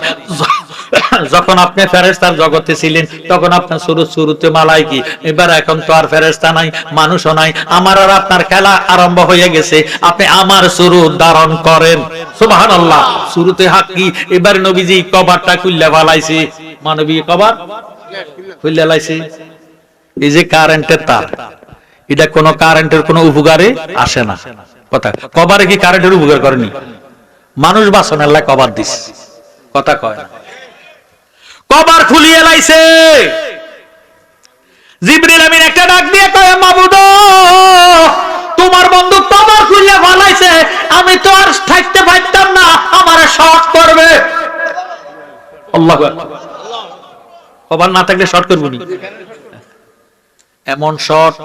যখন আপনি ফেরেশতার জগতে ছিলেন তখন আপনার শুরুতে মালাইকি। এবার এখন তো আর ফেরেশতা নাই, মানুষও নাই, আমার আর আপনার খেলা আরম্ভ হয়ে গেছে। আপনি আমার সুরুত ধারণ করেন। সুবহানাল্লাহ। শুরুতে হাক্কি, এবার নবীজি কভারটা খুললে ফালাইছে, মানবী কভার খুললে লাইছে। এই যে কারেন্টের তার, এটা কোন কারেন্টের কোন উপকারে আসে না। কথা, কভারে কি কারেন্টের উপকার করেনি? মানুষ বাঁচানোর আল্লাহ কভার দিছে, কথা কয় না। কভার খুলিয়ে লাইছে। জিবরিল আমিন একটা ডাক দিয়ে কয়, মাবুদ তোমার বন্ধু কভার খুলিয়ে ফালাইছে, আমি তো আর থাকতে পারতাম না, আমারে শর্ট করবে। আল্লাহু আকবার। কভার না থাকলে শর্ট করব নি? এমন শর্ট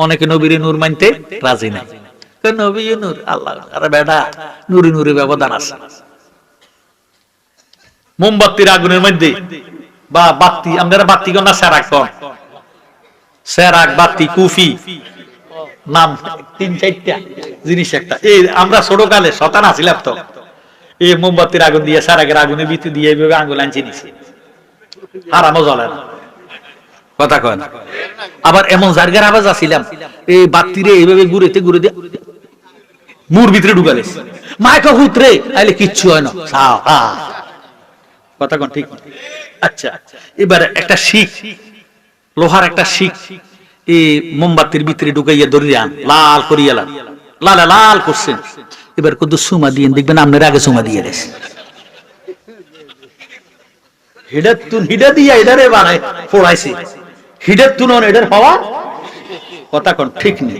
অনেকে নবীর নূর মানতে রাজি নাই। নবী নূর, আল্লাহ আরে বেটা, নূরে নূরে ব্যবধান আছে। মোমবাতির আগুনের মধ্যে বা বাতি, আমরা বাতি কোন না সেরাক কোন, সেরাক বাতি কুফি নাম 3-4টা জিনিস একটা। এই আমরা ছোটকালে শতান আছিলাম তো, এই মোমবাতির আগুন দিয়ে সেরাকের আগুনের ভিতর দিয়ে এইভাবে আঙ্গুল আনছি নিছি, হারামও জ্বলে না। কথা কয় না। আবার এমন জায়গার আওয়াজ আসিলাম, এই বাতিরে এইভাবে ঘুরেতে ঘুরেতে মুর ভিতরে ঢুকালে মাইকা হুতরে আইলে কিচ্ছু হয় না। কথা কোন ঠিক? আচ্ছা, এবার একটা শিখ, লোহার একটা শিখ এই মোমবাতির ভিতরে ঢুকাইয়া ধরিয়া লাল করিয়া লাল লাল করছেন। এবার কত সুমা দিয়ে দেখবেন আপনার আগে সুমা দিয়ে গেছে। হিডার তুন হিডা দিয়া এটারে বানায় ফোড়াইছে, হিডার তুন এটার পাওয়া। কথা কোন ঠিক নেই।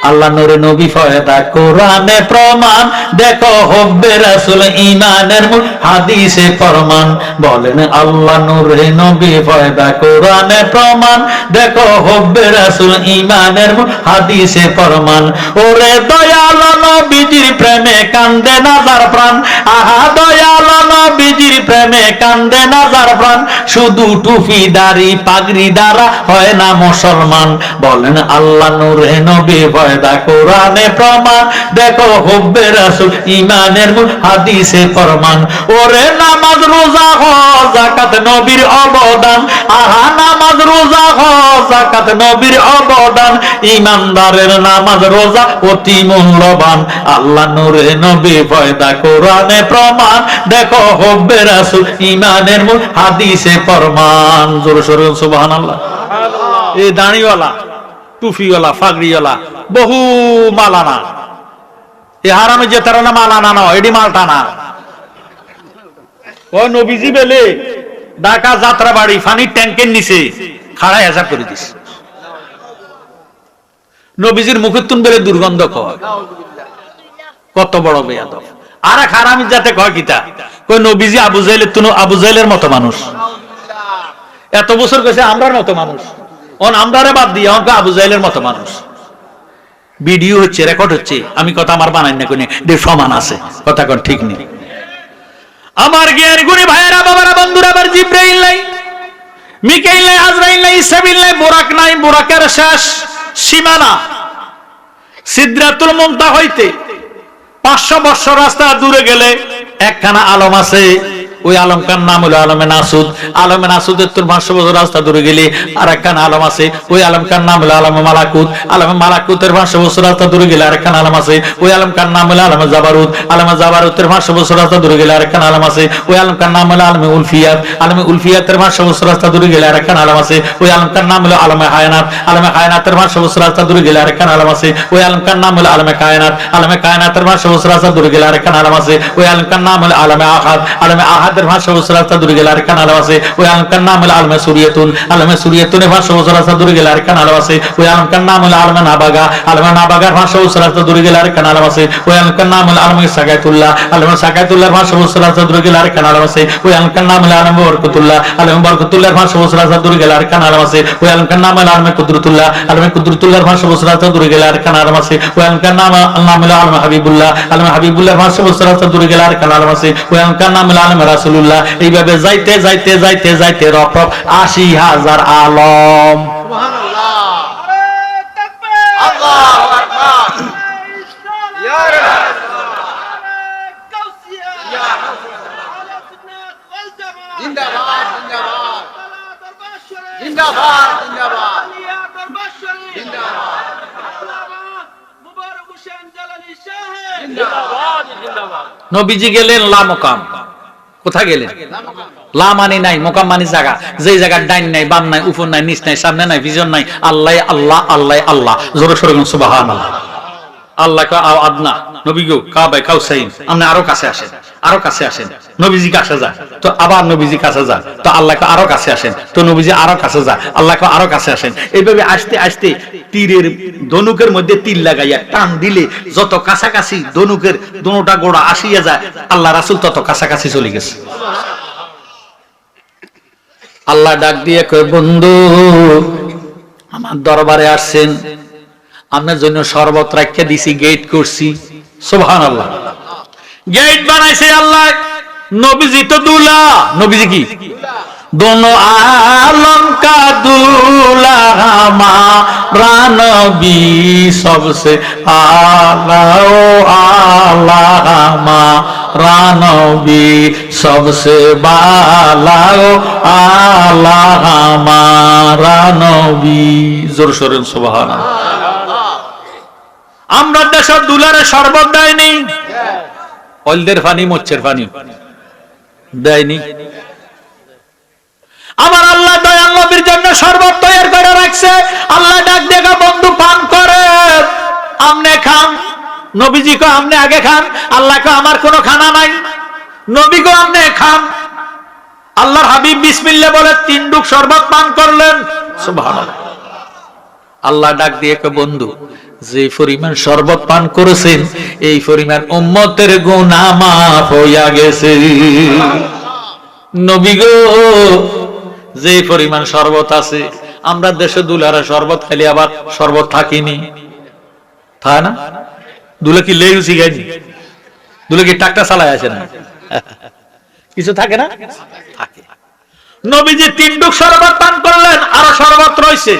আল্লাহ নূরে নবী ফয়দা কোরআনে প্রমাণ, দেখো হব্বে রাসূল ঈমানের মূল হাদিসে ফরমান। বলেন আল্লাহ নূরে নবী ফয়দা কোরআনে প্রমাণ, দেখো হব্বে রাসূল ঈমানের মূল হাদিসে ফরমান। ওরে দয়াল নবীজির প্রেমে কান্দে নাজার প্রাণ, আহা দয়াল নবীজির প্রেমে কান্দে নাজার প্রাণ। শুধু টুপি দাড়ি পাগড়ি দ্বারা হয় না মুসলমান। বলেন আল্লাহ নূরে নবী ফয়দা কোরআনে প্রমাণ, দেখো হুব্বে রাসূল ঈমানের মূল হাদিসে ফরমান। ওরে নামাজ রোজা হজ যাকাত নবীর অবদান, আহা নামাজ রোজা হজ যাকাত নবীর অবদান। ঈমানদারের নামাজ রোজা অতি মূল্যবান। আল্লাহ নূরে নবী ফয়দা কোরআনে প্রমাণ, দেখো হুব্বে রাসূল ঈমানের মূল হাদিসে ফরমান। জোরে সোরে সুবহানাল্লাহ। এই দাড়িওয়ালা, টুফিওয়ালা, ফাগড়িওয়ালা বহু মালানা, এ হারামে যে তারা না মালানা না, এডি মালটা না। ও নবীজি বেলে ঢাকা যাত্রা বাড়ি পানির ট্যাঙ্কের নিচে খাড়াই হেসাব করে দিস। নবীজির মুখের তুন বেলে দুর্গন্ধ কয়, কত বড় বেয়াদব। আর এক হারামি যাতে কয় কিতা কই নবীজি আবু জাহেলের তুন, আবু জাহেলের মতো মানুষ। এত বছর গেছে আমরার মতো মানুষ, আমরারে বাদ দিয়ে আমাকে আবু জাহেলের মতো মানুষ। ভিডিও হচ্ছে, রেকর্ড হচ্ছে, আমি কথা আমার বানাই না কোনে, সমান আছে, কথা কোন ঠিক নেই। আমার জ্ঞান গুণী ভাইয়েরা, বাবারা, বন্ধুরা, আবার জিব্রাইল নাই, মিকাইল নাই, আজরাইল নাই, ইসরাফিল নাই, বুরাক নাই, বুরাকের শেষ সীমানা সিদরাতুল মুনতাহা হইতে 500 বছর রাস্তা দূরে গেলে একখানা আলম আছে, ওই আলমকার নাম হলো আলমে নাসুদ। আলমে নাসুদের তোর 500 বছর রাস্তা দূরে গেলে আর একখানা আলম আছে, ওই আলমকার নাম হলো আলমে মালাকুত। আলমে মালাকুতের 500 বছর রাস্তা দূরে গেলে আর একখানা আলম আছে, ওই আলমকার নাম হলো আলমে জাবারুত। আলমে জাবারুতের 500 বছর রাস্তা দূরে গেলে আর একখানা আলম আছে, ওই আলমকার নাম হলো আলমে উলফিয়াত। আলমে উলফিয়াতের 500 বছর রাস্তা দূরে গেলে আর একখানা আলম আছে, ওই আলমকার নাম হলো আলমে হায়ানাত। আলমে হায়ানাতের 500 বছর রাস্তা দূরে গেলে আর একখানা আলম আছে, ওই আলমকার নাম হলো আলমে কায়নাত। আলমে কায়নাতের 500 বছর রাস্তা দূরে গেলে আর একখানা আলম আছে, ওই আলমকার নাম হলো আলমে আহাদ। আলমে আহাদের 500 বছর রাস্তা দূরে গেলে আরেকখান আলম আছে, ওই আলমকার নাম হলো আলমে সুরিয়াতুন। আলমে সুরিয়াতুনের 500 বছর রাস্তা দূরে গেলে আরেকখান আলম আছে, ওই আলমকার নাম হলো আলমে নাবাগা। আলমে নাবাগার 500 বছর রাস্তা দূরে গেলে আরেকখান আলম আছে, ওই আলমকার নাম হলো আলমে সাকাতুল্লাহ। আলমে সাকাতুল্লাহর 500 বছর রাস্তা দূরে গেলে আরেকখান আলম আছে, ওই আলমকার নাম হলো আলমে বরকতুল্লাহ। আলমে বরকতুল্লাহর 500 বছর রাস্তা দূরে গেলে আরেকখান আলম আছে, ওই আলমকার নাম হলো আলমে কুদরতুল্লাহ। আলমে কুদরতুল্লাহর 500 বছর রাস্তা দূরে গেলে আরেকখান আলম আছে, ওই আলমকার নাম হলো আলমে হাবিবুল্লাহ। আলমে হাবিবুল্লাহর 500 বছর রাস্তা দূরে গেলে আরেকখান আলম আছে, ওই আলমকার নাম হলো আলমে রাসূলুল্লাহ। এইভাবে যাইতে যাইতে যাইতে যাইতে রফরফ 80,000 আলম। সুবহানাল্লাহ, নারে তাকবীর, আল্লাহু আকবার, ইয়া রাসূলুল্লাহ, নারে গাউসিয়া, ইয়া রাসূলুল্লাহ, আলা সুন্নাত ওয়াল জামাত, জিন্দাবাদ জিন্দাবাদ, তালা দরবার শরীফ, জিন্দাবাদ জিন্দাবাদ, আলিয়া দরবার শরীফ, জিন্দাবাদ, আল্লামা মুবারক হোসেন জালালী সাহেব, জিন্দাবাদ জিন্দাবাদ। নবীজি গেলেন লা মুকাম। কোথায় গেলেন? লা মানে নাই, মুকাম মানে জায়গা, যেই জায়গার ডাইন নাই, বাম নাই, উপর নাই, নিচ নাই, সামনে নাই, ভিজন নাই, আল্লাহ আল্লাহ আল্লাহ আল্লাহ। জোরে সোরে বলুন সুবহানাল্লাহ। আল্লাহ কা আদনা, নবী গো কাবা কাউসাইন, আপনি আরো কাছে আসেন, আরো কাছে আসেন। নবীজি কাছে যায় তো আবার নবীজি কাছে যায়, তো আল্লাহ কা আরো কাছে আসেন, তো নবীজি আরো কাছে যায়, আল্লাহ কা আরো কাছে আসেন। এইভাবে আসতে আসতে তীরের ধনুকের মধ্যে তীর লাগাইয়া টান দিলে যত কাছাকাছি ধনুকের দোনোটা গোড়া আসিয়া যায়, আল্লাহ রাসূল তত কাছাকাছি চলে গেছে। আল্লাহ ডাক দিয়ে কয়, বন্ধু আমার দরবারে আসছেন, আপনার জন্য শরবত রাখিয়া দিছি, গেট করছি। সুবহানাল্লাহ। গেট বানাইছে আল্লাহ। নবীজি তো দুলা, নবীজি কি दोनों आलम का दूल्हा हमारा नबी सबसे आला ओ आला हमारा नबी सबसे बाला ओ आला हमारा नबी। जोर शोरे सुबहान। আমরা দেশের দুলারে শরবত দেয়নি, অলদের পানি মোচ্ছের পানি দেয়নি। আমার আল্লাহ দয়াল নবীর জন্য শরবত তৈরি করে রাখছে। আল্লাহ ডাক দেখা, বন্ধু পান করে, আমনে খান। নবীজি কো আমনে আগে খান। আল্লাহ কো আমার কোনো খানা নাই। নবী কো আমনে খান। আল্লাহর হাবিব বিসমিল্লাহ বলে 3 ডুব শরবত পান করলেন। সুবহানাল্লাহ। আল্লাহ ডাক দিয়ে কো, বন্ধু যে পরিমাণ শরবত পান করেছেন এই পরিমাণ উম্মতের গুনাহ মাফ হইয়া গেছে। নবী গো যে পরিমাণ শরবত আছে, আমরা দেশে দুলারা শরবত খালি আবার শরবত থাকিনি, থা না দুলে কি লেউসি গাইনি, দুলে কি টাকটা চালায় আছে না, কিছু থাকে না, থাকে। নবীজি 3 ডুব শরবত পান করলেন, আর শরবত রইছে।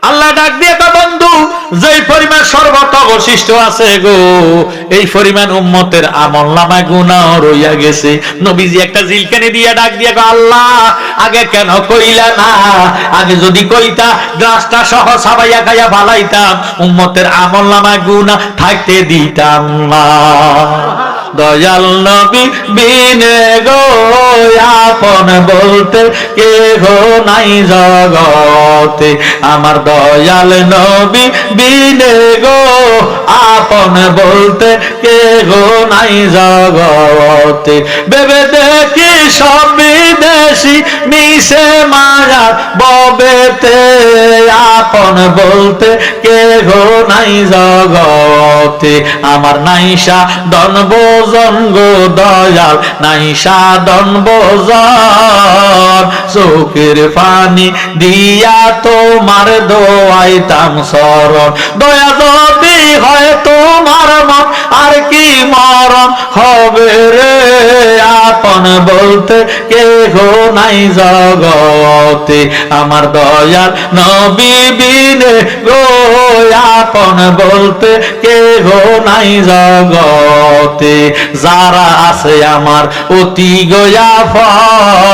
আল্লাহ ডাক দিয়ে কয়, বন্ধু যেই পরিমাণ শরবত অবশিষ্ট আছে গো, এই পরিমাণ উম্মতের আমলনামায় গুনাহ রইয়া গেছে। নবীজি একটা জিলকানি দিয়ে ডাক দিয়ে কয়, আল্লাহ আগে কেন কইলা না? আগে যদি কইতা গ্লাসটা সহ সাবাইয়া খাইয়া ভালাইতাম, উম্মতের আমলনামায় গুনাহ থাকতে দিতাম না। দয়াল নবী বিনে গো আপন বলতে কেহ নাই জগতে, আমার দয়াল নবী বিনে গো আপন বলতে কেহ নাই জগতে। ভেবে দেখি সব বিদেশি মিশে মায়া ববেতে, আপন বলতে কেহ নাই জগতে। আমার নাইসা দন বোজন গো দয়াল, নাইসা দন বোজন, চোখের পানি দিয়া তোমার দোয়াইতাম শরণ। দয়া যদি হয় তোমার মন আর কি মরণ হবে রে, আপন বলতে কেহ নাই জগতে, আমার দয়াল নবী বিনে গো, আপন বলতে কেহ নাই জগতে। যারা আছে আমার অতি গয়াফর,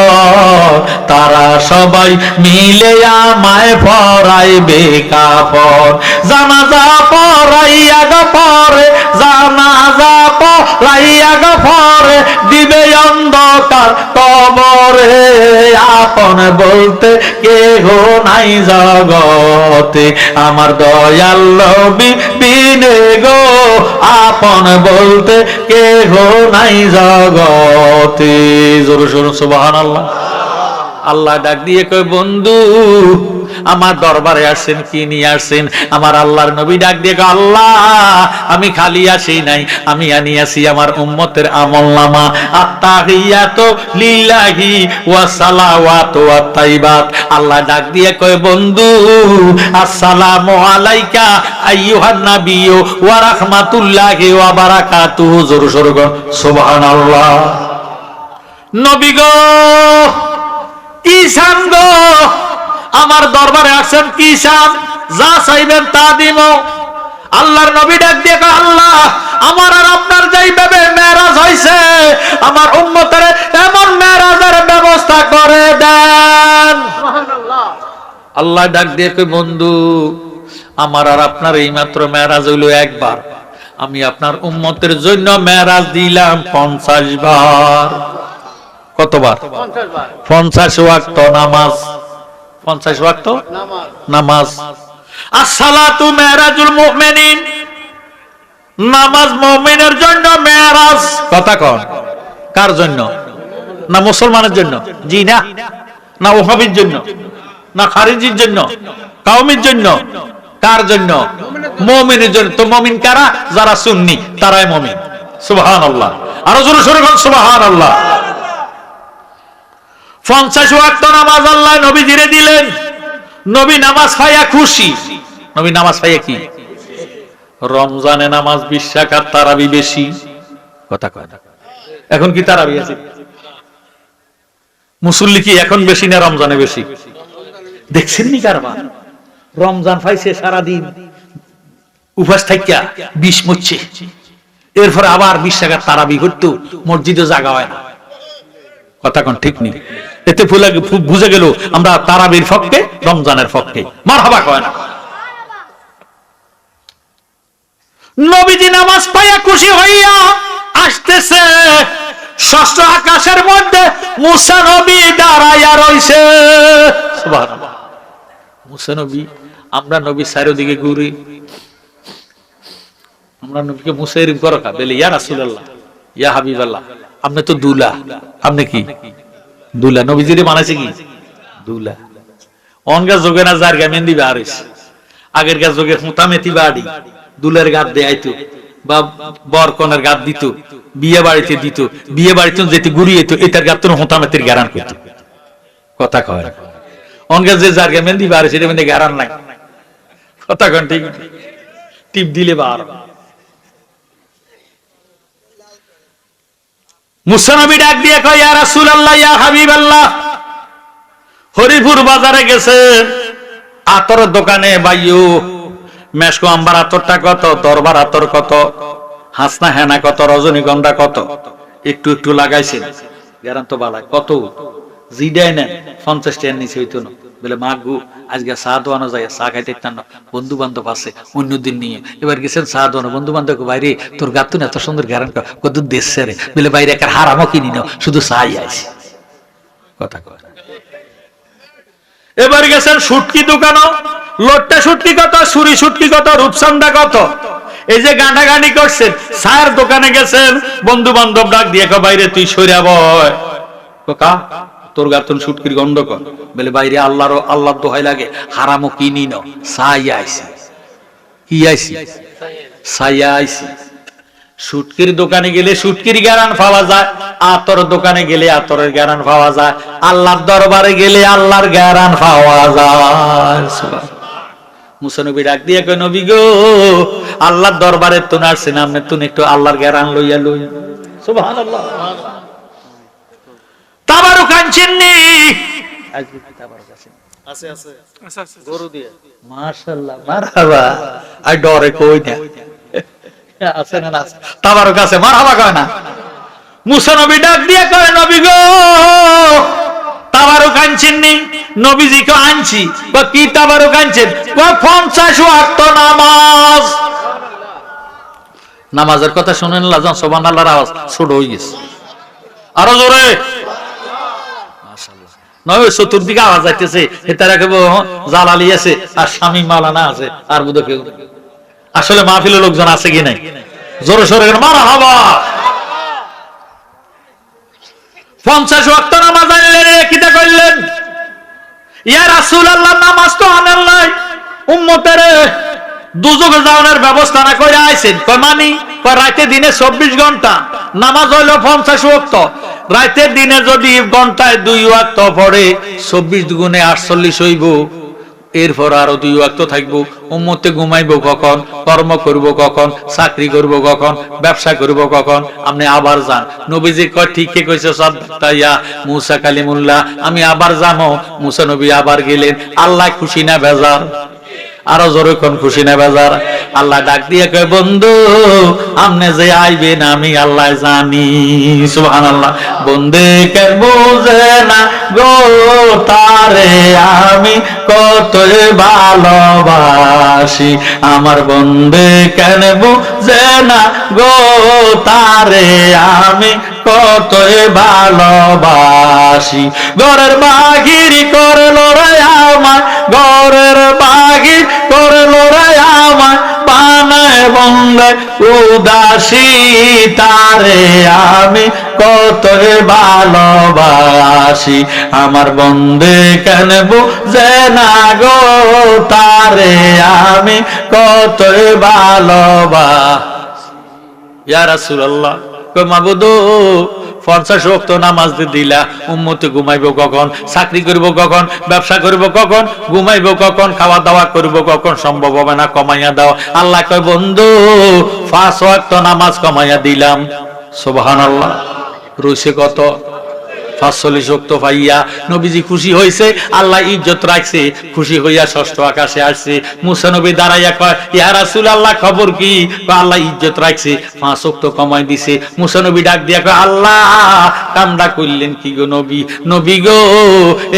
তারা সবাই মিলে আমায় পরাইবে কাফন। জানাজা পরাইয়া গো পরে, জানাজা পরাইয়া গো পরে, দিবে অন্ধকার কবরে, আপন বলতে কেহ নাই জগতে, আমার দয়াল নবী বিনে গো, আপন বলতে কেহ নাই জগতে। জোরে জোরে সুবহানাল্লাহ। আল্লাহ ডাক দিয়ে কয় বন্ধু আমার দরবারে আসছেন, কি নিয়ে আসছেন? আমার আল্লাহর নবী ডাক দিয়ে কয় আল্লাহ আমি খালি আসি নাই, আমি আনিয়াছি আমার উম্মতের আমলনামা। আত্তাহিয়াতু লিল্লাহি ওয়া সালাওয়াতু ওয়াত তাইবাত। আল্লাহ ডাক দিয়ে কয় বন্ধু আসসালামু আলাইকা আইয়ুহান নাবিয়্যু ওয়া রাহমাতুল্লাহি ওয়া বারাকাতুহু। জোরে জোরে কর সুবহানাল্লাহ। নবী গো কি শান গো, আমার দরবারে আসেন কি শান, যা চাইবেন তা দিব। আল্লাহর নবী ডাক দিয়ে কয় আল্লাহ আমার আর আপনার যেইভাবে মেরাজ হইছে, আমার উম্মতের এমন মেরাজের ব্যবস্থা করে দেন। আল্লাহ ডাক দিয়ে কয় বন্ধু আমার আর আপনার এই মাত্র মেরাজ হইল একবার, আমি আপনার উম্মতের জন্য মেরাজ দিলাম 50 বার। কতবার? 50 ওয়াক্ত নামাজ। 50 ওয়াক্ত নামাজ। আসসালাতু মেরাজুল মুমিনিন, নামাজ মুমিনের জন্য মেরাজ। কথা কন কার জন্য? না মুসলমানের জন্য? জি না। না ওহাবীর জন্য? না খারিজির জন্য? কাওমের জন্য? কার জন্য? মুমিনের জন্য। তো মুমিন কারা? যারা সুন্নি তারাই মুমিন। সুবহানাল্লাহ। আরো জোরে জোরে বল সুবহানাল্লাহ। 50 ওয়াক্ত নামাজ আল্লাহ নবী দিয়ে দিলেন। নবী নামাজ পাইয়া খুশি। নবী নামাজ পাইয়া কি? রমজানে নামাজ 20 রাকাত, তারাবি বেশি। কথা কয় না। এখন কি তারাবি আছে? মুসল্লি কি এখন বেশি না রমজানে বেশি? দেখছেন নি কারবার? রমজান পাইছে সারা দিন উপাস থাকিয়া 20 মরছে, এরপরে আবার 20 রাকাত তারাবি করতো, মসজিদে জায়গা হয় না। কথা কোন ঠিক নেই? এতে বুঝে গেল আমরা তারাবির পক্ষে, রমজানের পক্ষে। মারহাবা কয় না। নবীজি নামাজ পাইয়া খুশি হইয়া আসতেছে, ষষ্ঠ আকাশের মধ্যে মুসা নবী দাঁড়াইয়া রইছে। সুবহানাল্লাহ। মুসা নবী, আমরা নবী চারিদিকে ঘুরি, আমরা নবীকে মুসা এরকম করো কা বলে ইয়া রাসূলুল্লাহ ইয়া হাবিবাল্লাহ, আপনি তো দুলা। আপনি কি দুলা? নবীজিরে বানাইছে কি দুলা? অনগা যোগে না যার গা মেহেন্দি বাড়িস, আগের গা যোগে মোতামেতি বাড়ি দুলের গাত দিয়ে আইতো বা বরকনের গাত দিত, বিয়ে বাড়িতে দিত, বিয়ে বাড়িতে যেতে ঘুরিয়ে এটার গাত তো মোতামেতির গ্যারান করত। কথা কয় অনগা যে যার গা মেহেন্দি বাড়িস এটা মেহেন্দি গ্যারান নাই। কথা কন ঠিক? টিপ দিলে বার। মুসা নবী ডাক দিয়ে কয় ইয়া রাসূলুল্লাহ ইয়া হাবিবাল্লাহ, হরিপুর বাজারে গেছে আতরের দোকানে, বাইয়ু মেশকো আম্বার আতরটা কত, দরবার আতর কত, হাসনা হেনা কত, রজনীগন্ধা কত, একটু একটু লাগাইছেন, গ্যারান তো বালাই কত, জিডাই নেন 50 টাকার নিচে হইতো না। বলে মা গু আজকে চা দোয়ানো যায়, চা খাইতে না, বন্ধু বান্ধব আছে অন্যদিন নিয়ে, এবার গেছেন চা দোয়ানো, বন্ধু বান্ধব বাইরে তোর গাতুন এত সুন্দর গ্যারান কত দেশে রে, বলে বাইরে একটা হারামও কিনি নাও, শুধু চাই আইছে। কথা কয়। এবার গেছেন শুটকি দোকানও, লোটটা শুটকি কত, সুরি শুটকি কত, রূপসান্দা কত, এই যে গাঁটাগাঁটি করছেন। চায়ের দোকানে গেছেন, বন্ধু বান্ধব ডাক দিয়ে বাইরে তুই সইরা বয়, কা তোর গাতুন শুটকির গন্ধ কর, বলে বাইরে আল্লাহর দোহাই লাগে হারামও কিনি নাও, চাই আইছি। কি আইছি? চাইয়া আইছি। শুটকির দোকানে গেলে শুটকির গ্যারান পাওয়া যায়, আতর দোকানে গেলে আতরের গ্যারান পাওয়া যায়, আল্লাহর দরবারে গেলে আল্লাহর গ্যারান পাওয়া যায়। মুসা নবী ডাক দিয়ে কয় নবী গো আল্লাহর দরবারে তো আসছেন আপনি তো একটু আল্লাহর জ্ঞান লইয়া লই সুবহানাল্লাহ তাবারুক আনছেননি আজকে তাবারুক আছেন আছে আছে গরু দিয়ে মাশাআল্লাহ মারহাবা আই ডরে কই না আছে না আছে তাবারুক আছে মারহাবা কয় না মুসা নবী ডাক দিয়ে কয় নবী গো তাবারুক আনছেননি নবীজি কে আনছি বা কি তাবারুক আনছেন 50 ওয়াক্ত নামাজ নামাজের কথা শুনেন লাজান সুবহানাল্লাহর আওয়াজ ছোট হয়ে গেছে আরো জোরে মাশাআল্লাহ নয় চতুর্দিকে আওয়াজ যাইতেছে এটার আগে জালালি আছে আর স্বামী মাওলানা আছে আর বুঝো কেউ আসলে মাহফিলের লোকজন আছে কি নাই জোরে সোরে মারহাবা 50 ওয়াক্ত নামাজ আনলেন কিটা কইলেন ইয়া রাসূলুল্লাহ নামাজ তো আনেন নাই উম্মতের দুজকে যাওয়ার ব্যবস্থা না করে আইছেন কয় মানি কয় রাতে দিনে 24 ঘন্টা নামাজ হইল 50 ওয়াক্ত রাতের দিনে যদি ঘন্টায় 2 ওয়াক্ত পড়ে 24 দুগুণে 48 হইব এরপর আরো 2 ওয়াক্ত থাকবো উম্মতে ঘুমাইবো কখন কর্ম করব কখন চাকরি করব কখন ব্যবসা করব কখন আপনি আবার যান নবীজি কয় ঠিকই কইছে সাদতাইয়া মুসা কালিমুল্লাহ আমি আবার যামো মুসা নবী আবার গেলেন আল্লাহ খুশি না বেজার আরো জোরে কোন খুশি না বেজার আল্লাহ ডাক দিয়ে কয় বন্ধু আপনি যে আইবেন আমি আল্লাহ জানি সুবহানাল্লাহ বন্দে কে বুঝে না গো তারে আমি কত ভালোবাসি আমার বন্দে কেন বুঝে না গো তারে আমি কত ভালোবাসি ঘরের বাহির করলো রে আমার ঘরের বাহির করলো রে আমার বানায় বন্ধে উদাসী তারে আমি কত ভালোবাসি আমার বন্দে কেন বুঝে না গো তারে আমি কত ভালোবাসি ইয়া রাসূলুল্লাহ কয় মাবুদ 50 ওয়াক্ত নামাজ দিলা উম্মতে ঘুমাইবো কখন চাকরি করব কখন ব্যবসা করব কখন ঘুমাইবো কখন খাওয়া দাওয়া করব কখন সম্ভব হবে না কমাইয়া দাও আল্লাহ কয় বন্ধু 5 ওয়াক্ত নামাজ কমাইয়া দিলাম সুবহানাল্লাহ রইছে কত 45 ওয়াক্ত পাইয়া নবীজি খুশি হইছে আল্লাহ ইজ্জত রাখছে খুশি হইয়া ষষ্ঠ আকাশে আসছে মুসা নবী দাঁড়াইয়া কয় ইয়া রাসূলুল্লাহ খবর কি কয় আল্লাহ ইজ্জত রাখছে 5 ওয়াক্ত কমাই দিছে মুসা নবী ডাক দিয়া কয় আল্লাহ কামটা কইলেন কি গো নবী নবী গো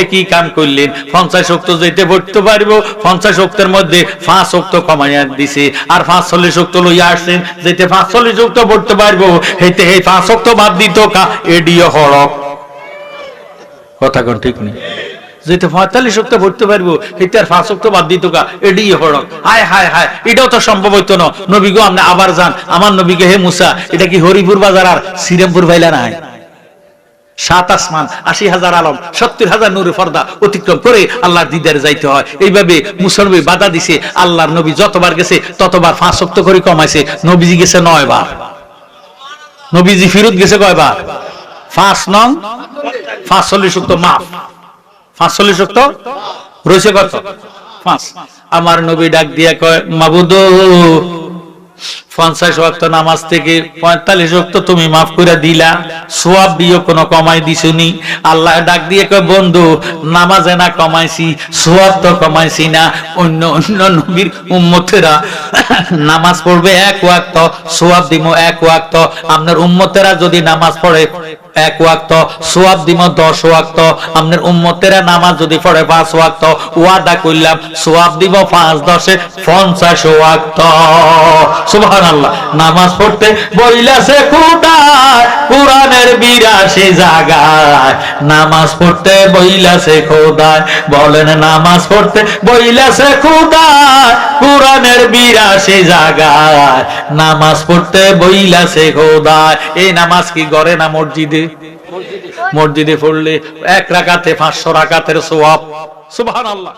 এ কি কাম কইলেন 50 ওয়াক্ত যেতে পড়তে পারবো 50 ওয়াক্তের মধ্যে 5 ওয়াক্ত কমাইয়া দিছে আর 45 ওয়াক্ত লইয়া আসছেন যেতে 45 ওয়াক্ত পড়তে পারবো হেতে এই 5 ওয়াক্ত বাদ দিত কা এডিও হরক কথা কোন ঠিক নেই যেতে 45 ওয়াক্ত পড়তে পারবো হেতে আর 5 ওয়াক্ত বাদ দিত কা এডিও হরক হায় হায় হায় এটাও তো সম্ভব হইতো না নবী গো আপনি আবার যান আমার নবীকে হে মুসা এটা কি হরিপুর বাজার আর শ্রীরামপুর ভাইলা না 7 আসমান 80,000 আলম 70,000 নূরে পর্দা অতিক্রম করে আল্লাহর দিদারে যাইতে হয় এইভাবে মুসা নবী বাধা দিছে আল্লাহর নবী যতবার গেছে ততবার 5 ওয়াক্ত করে কমাইছে নবীজি গেছে 9 বার নবীজি ফিরত গেছে কয়বার 5 নং 45 ওয়াক্ত মাফ 45 ওয়াক্ত রইছে কত 5 আমার নবী ডাক দিয়া কয় মাবুদ 50 ওয়াক্ত নামাজ থেকে 45 ওয়াক্ত তুমি মাফ করে দিলা সওয়াব দিও কোনো কমাই দিছনি আল্লাহ ডাক দিয়ে কয় বন্ধু নামাজে না কমাইছি সওয়াব তো কমাইছি না অন্য অন্য নবীর উম্মতেরা নামাজ পড়বে 1 ওয়াক্ত সওয়াব দিমো 1 ওয়াক্ত আপনার উম্মতেরা যদি নামাজ পড়ে 1 ওয়াক্ত সওয়াব দিমো 10 ওয়াক্ত আপনার উম্মতেরা নামাজ যদি পড়ে 5 ওয়াক্ত ওয়াদা কইলাম সওয়াব দিব 5 10 50 ওয়াক্ত সুবহানাল্লাহ নামাজ পড়তে বইলাছে খোদা কোরআনের 82 জায়গায় নামাজ পড়তে বইলাছে খোদা বলেন নামাজ পড়তে বইলাছে খোদা কোরআনের 82 জায়গায় নামাজ পড়তে বইলাছে খোদা এই নামাজ কি ঘরে না মসজিদে মসজিদে পড়লে 1 রাকাতে 500 রাকাতের সওয়াব সুবহানাল্লাহ।